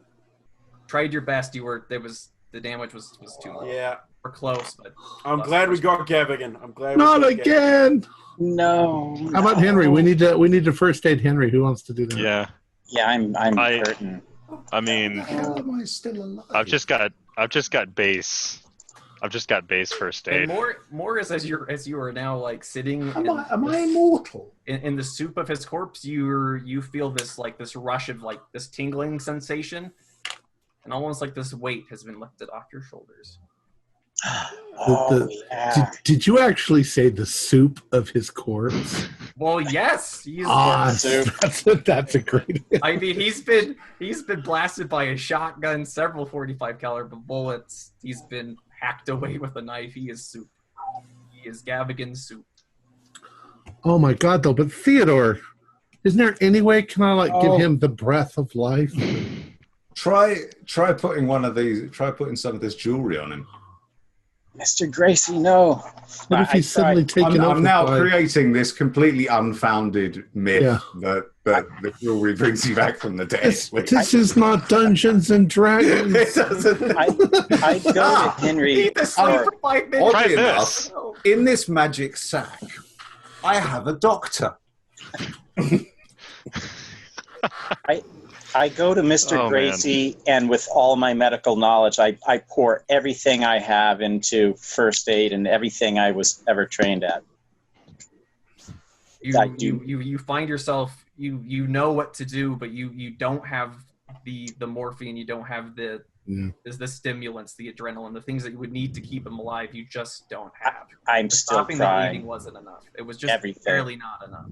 Tried your best. The damage was too low. Yeah. We're close, but I'm glad we got Gavigan. I'm glad. Not again. No. How about Henry? We need to first aid Henry. Who wants to do that? Yeah. Yeah, I'm hurting. I mean, how am I still alive? I've just got base. I've just got base first aid. And more is as you are now like sitting. Am I immortal? In the soup of his corpse, you feel this rush of like this tingling sensation, and almost like this weight has been lifted off your shoulders. Did you actually say the soup of his corpse? Well, yes. That's a great. I mean, he's been blasted by a shotgun, several 45 caliber bullets. He's been hacked away with a knife. He is soup. He is Gavigan's soup. Oh my God, though! But Theodore, isn't there any way? Can I give him the breath of life? Try putting one of these. Try putting some of this jewelry on him. Mr. Gracie, no. What if he's suddenly taken over? I'm now by... creating this completely unfounded myth that the jewelry brings you back from the dead. This is not Dungeons and Dragons. It doesn't. I go to Henry. Oddly enough, in this magic sack, I have a doctor. I go to Mr. Gracie, and with all my medical knowledge, I pour everything I have into first aid and everything I was ever trained at. You find yourself, you know what to do, but you don't have the morphine, you don't have the stimulants, the adrenaline, the things that you would need to keep him alive. You just don't have. I'm still stopping trying. the bleeding wasn't enough. It was just barely not enough.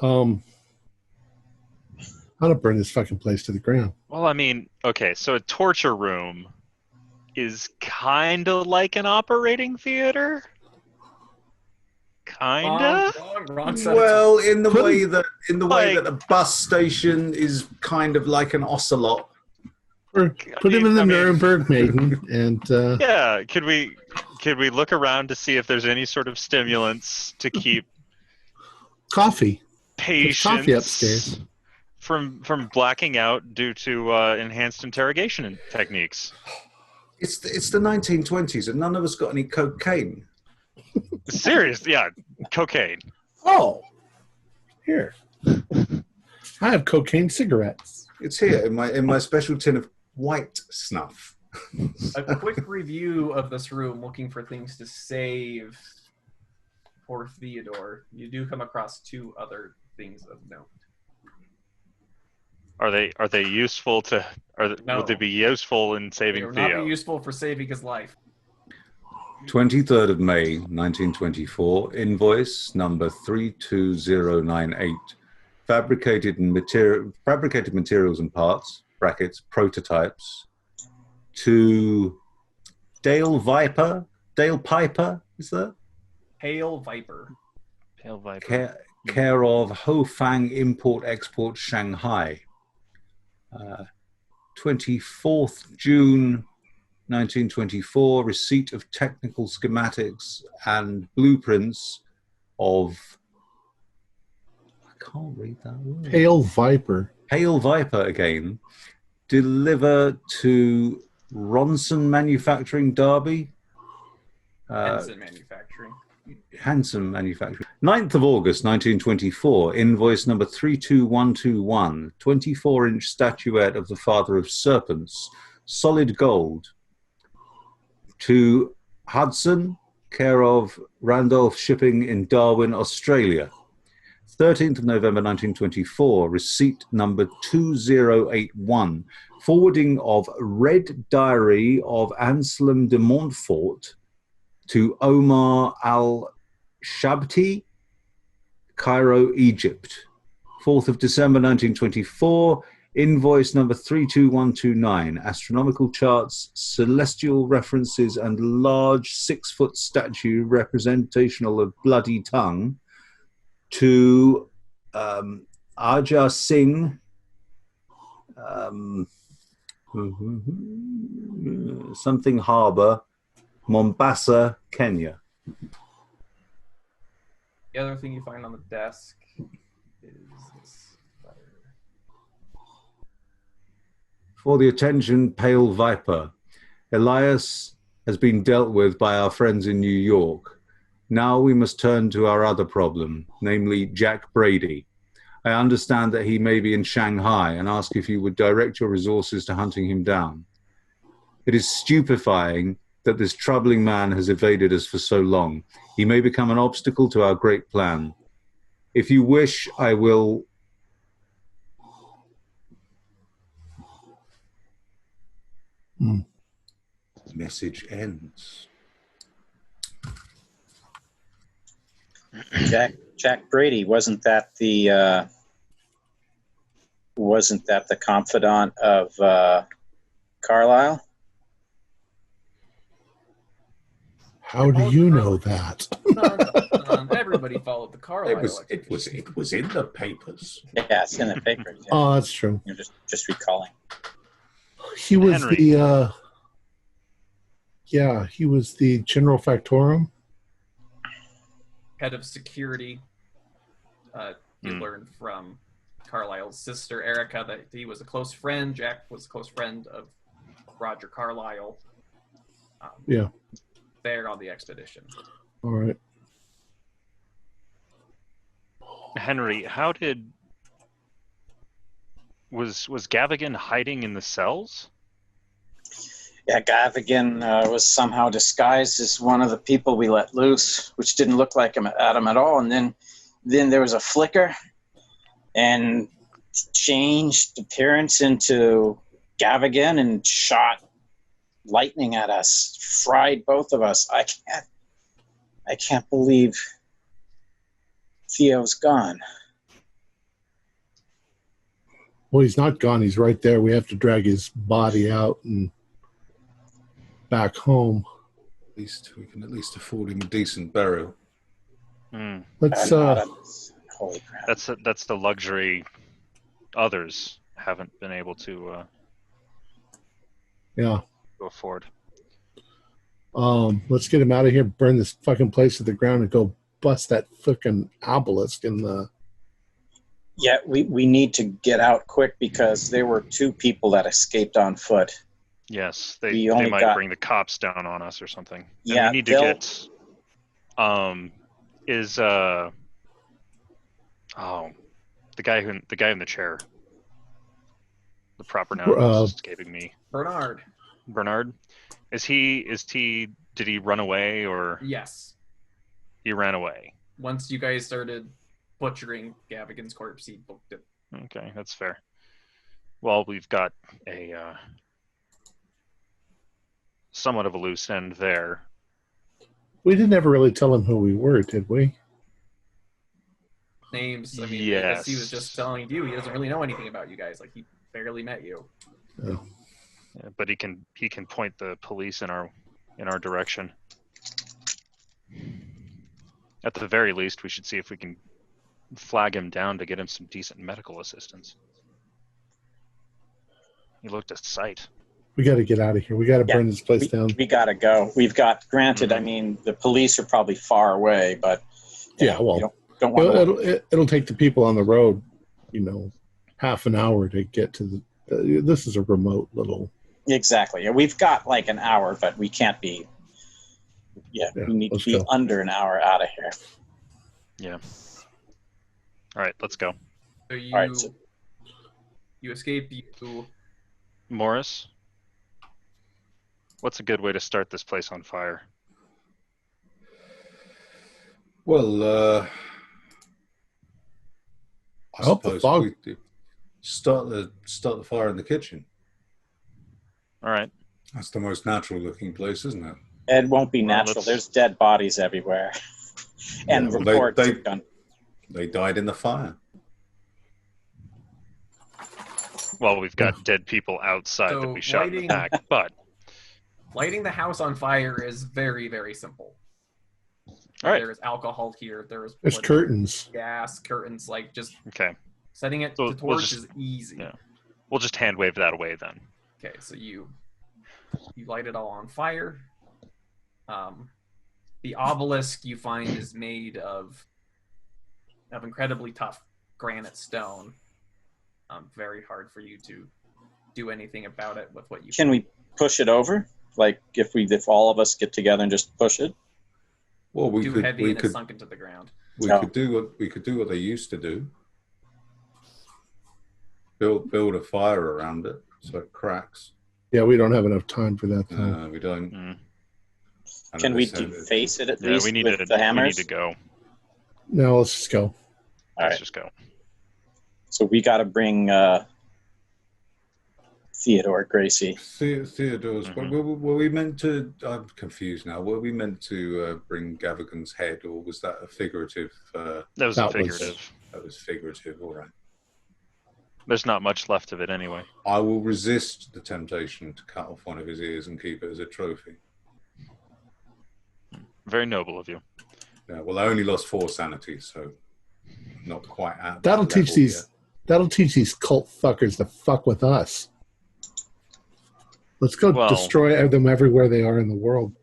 I'm gonna burn this fucking place to the ground. Well, I mean, okay, so a torture room is kind of like an operating theater? Kinda? Well, in the way that a bus station is kind of like an ocelot. Or put him in the Nuremberg Maiden, and yeah. Could we look around to see if there's any sort of stimulants to keep coffee patients upstairs from blacking out due to enhanced interrogation techniques? It's the 1920s, and none of us got any cocaine. Serious, yeah, cocaine. Oh, here. I have cocaine cigarettes. It's here in my special tin of white snuff. A quick review of this room, looking for things to save for Theodore. You do come across two other things of note. Are they useful to? No. Would they be useful in saving Theo? They would not be useful for saving his life. 23rd of May, 1924. Invoice number 32098. Fabricated materials and parts (brackets prototypes) to Dale Piper. Is that? Pale Viper. Care of Ho Fang Import Export Shanghai. 24th June 1924, receipt of technical schematics and blueprints of, I can't read that word. Pale Viper again. Deliver to Ronson Manufacturing, Derby. Hanson Manufacturing. 9th of August 1924, invoice number 32121, 24-inch statuette of the Father of Serpents, solid gold, to Hudson, care of Randolph Shipping in Darwin, Australia. 13th of November 1924, receipt number 2081, forwarding of Red Diary of Anselm de Montfort to Omar al-Shabti, Cairo, Egypt. 4th of December 1924, invoice number 32129, astronomical charts, celestial references, and large 6-foot statue representational of bloody tongue to Aja Singh, something Harbour, Mombasa, Kenya. The other thing you find on the desk is this letter. For the attention, Pale Viper. Elias has been dealt with by our friends in New York. Now we must turn to our other problem, namely Jack Brady. I understand that he may be in Shanghai and ask if you would direct your resources to hunting him down. It is stupefying that this troubling man has evaded us for so long. He may become an obstacle to our great plan. If you wish, I will... Message ends. Jack Brady, wasn't that the confidant of Carlisle? How do you know that? Everybody followed the Carlisle. It was in the papers. Yeah, it's in the papers. Yeah. Oh, that's true. You're just recalling. He was Henry. the Yeah, he was the General Factorum. Head of security. You learned from Carlisle's sister, Erica, that he was a close friend. Jack was a close friend of Roger Carlyle. Yeah. There on the expedition. All right. Henry, how did... Was Gavigan hiding in the cells? Yeah, Gavigan was somehow disguised as one of the people we let loose, which didn't look like him at him at all. And then there was a flicker, and changed appearance into Gavigan and shot lightning at us, fried both of us. I can't believe Theo's gone. Well, he's not gone. He's right there. We have to drag his body out and back home. At least we can afford him a decent burial. Let's. Holy crap! That's the luxury others haven't been able to. Yeah. Afford. Let's get him out of here. Burn this fucking place to the ground and go bust that fucking obelisk in the. Yeah, we need to get out quick because there were 2 people that escaped on foot. Yes, they might bring the cops down on us or something. Yeah, and we need to get. The guy in the chair. The proper noun is escaping me. Bernard. Is he? Did he run away or? Yes. He ran away. Once you guys started butchering Gavigan's corpse, he booked it. Okay, that's fair. Well, we've got a somewhat of a loose end there. We didn't ever really tell him who we were, did we? Names. I mean, yes. I guess he was just telling you. He doesn't really know anything about you guys. Like, he barely met you. Oh. Yeah, but he can point the police in our direction. At the very least, we should see if we can flag him down to get him some decent medical assistance. He looked a sight. We got to get out of here. We got to burn this place down. We got to go. Granted, I mean, the police are probably far away, but well, don't want it'll take the people on the road, half an hour to get to this is a remote little. Exactly. We've got like an hour, but we can't be. Yeah, we need to be under an hour out of here. Yeah. All right, let's go. So you, all right, you escape. You. Morris, what's a good way to start this place on fire? Well, I hope the suppose fog. we do start the fire in the kitchen. All right. That's the most natural looking place, isn't it? It won't be natural. There's dead bodies everywhere, and reports have done. They died in the fire. Well, we've got dead people outside that we shot in the back, but lighting the house on fire is very, very simple. All right. There is alcohol here. There's curtains, gas, curtains. Like, just setting it to torch is easy. Yeah, we'll just hand wave that away then. Okay, so you light it all on fire. The obelisk you find is made of incredibly tough granite stone. Very hard for you to do anything about it with what you can. We push it over? Like if all of us get together and just push it? Well, we could. Heavy and it's sunk into the ground. We could do what they used to do. Build a fire around it so it cracks. Yeah, we don't have enough time for that though. We don't. Can we deface it at least we need with the hammers? We need to go. No, let's just go. Let's just go. So we got to bring Theodore Gracie. Theodore's. Were we meant to? I'm confused now. Were we meant to bring Gavigan's head, or was that a figurative? That was figurative. That was figurative. All right. There's not much left of it anyway. I will resist the temptation to cut off one of his ears and keep it as a trophy. Very noble of you. Yeah, well, I only lost 4 sanity, so not quite at That'll teach these cult fuckers to fuck with us. Let's go destroy them everywhere they are in the world.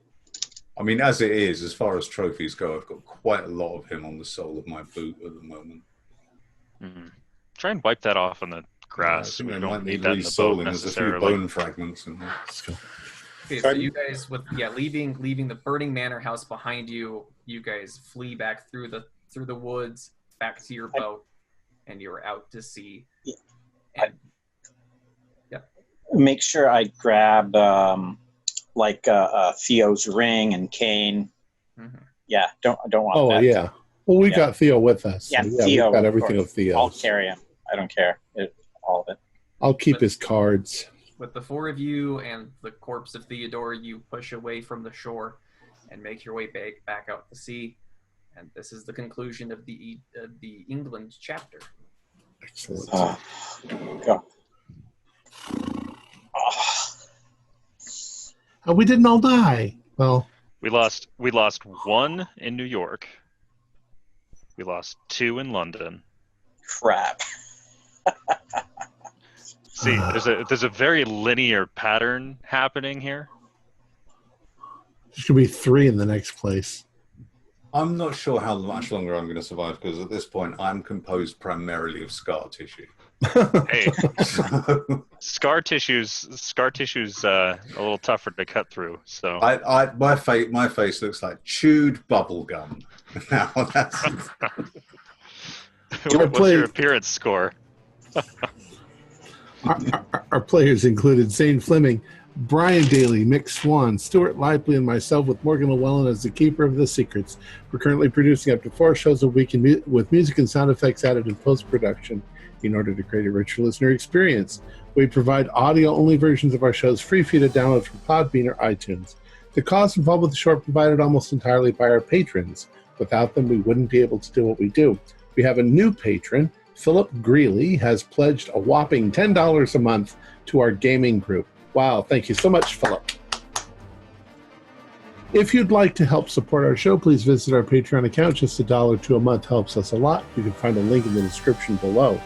I mean, as it is, as far as trophies go, I've got quite a lot of him on the sole of my boot at the moment. Mm-hmm. Try and wipe that off on the grass. I think we I don't might need need that in the boat resoling. There's a few necessarily. bone fragments in there. Let's go. Okay, so you guys, leaving the burning manor house behind you, you guys flee back through the woods, back to your boat, and you're out to sea. Yeah. And, Make sure I grab Theo's ring and cane. mm-hmm. Yeah, don't want that. Oh yeah. Well, we got Theo with us. Yeah, So Theo, we've got everything of Theo. I'll carry him. I don't care. All of it. I'll keep his cards. With the four of you and the corpse of Theodore, you push away from the shore and make your way back out to sea. And this is the conclusion of the England chapter. Excellent. Go. Oh, we didn't all die. Well, We lost one in New York. We lost 2 in London. Crap. See, there's a very linear pattern happening here. there's going to be 3 in the next place. I'm not sure how much longer I'm going to survive because at this point I'm composed primarily of scar tissue. Hey, scar tissue's a little tougher to cut through. So my face looks like chewed bubble gum. Now that's what's your appearance score? Our players included Zane Fleming, Brian Daly, Mick Swan, Stuart Lively, and myself with Morgan Llewellyn as the keeper of the secrets. We're currently producing up to 4 shows a week with music and sound effects added in post-production in order to create a rich listener experience. We provide audio-only versions of our shows free for you to download from Podbean or iTunes. The costs involved with the show are provided almost entirely by our patrons. Without them, we wouldn't be able to do what we do. We have a new patron. Philip Greeley has pledged a whopping $10 a month to our gaming group. Wow, thank you so much, Philip. If you'd like to help support our show, please visit our Patreon account. Just $1 to a month helps us a lot. You can find a link in the description below.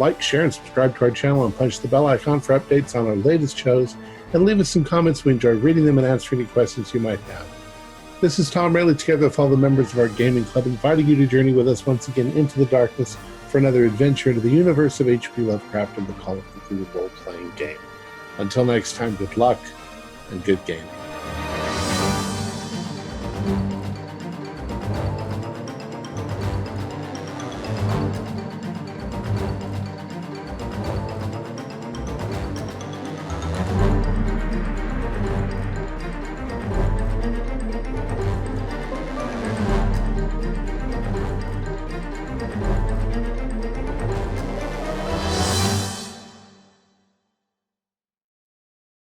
Like, share, and subscribe to our channel and punch the bell icon for updates on our latest shows. And leave us some comments. We enjoy reading them and answering any questions you might have. This is Tom Rayleigh, together with all the members of our gaming club, inviting you to journey with us once again into the darkness for another adventure into the universe of H.P. Lovecraft and the Call of Cthulhu role-playing game. Until next time, good luck and good gaming.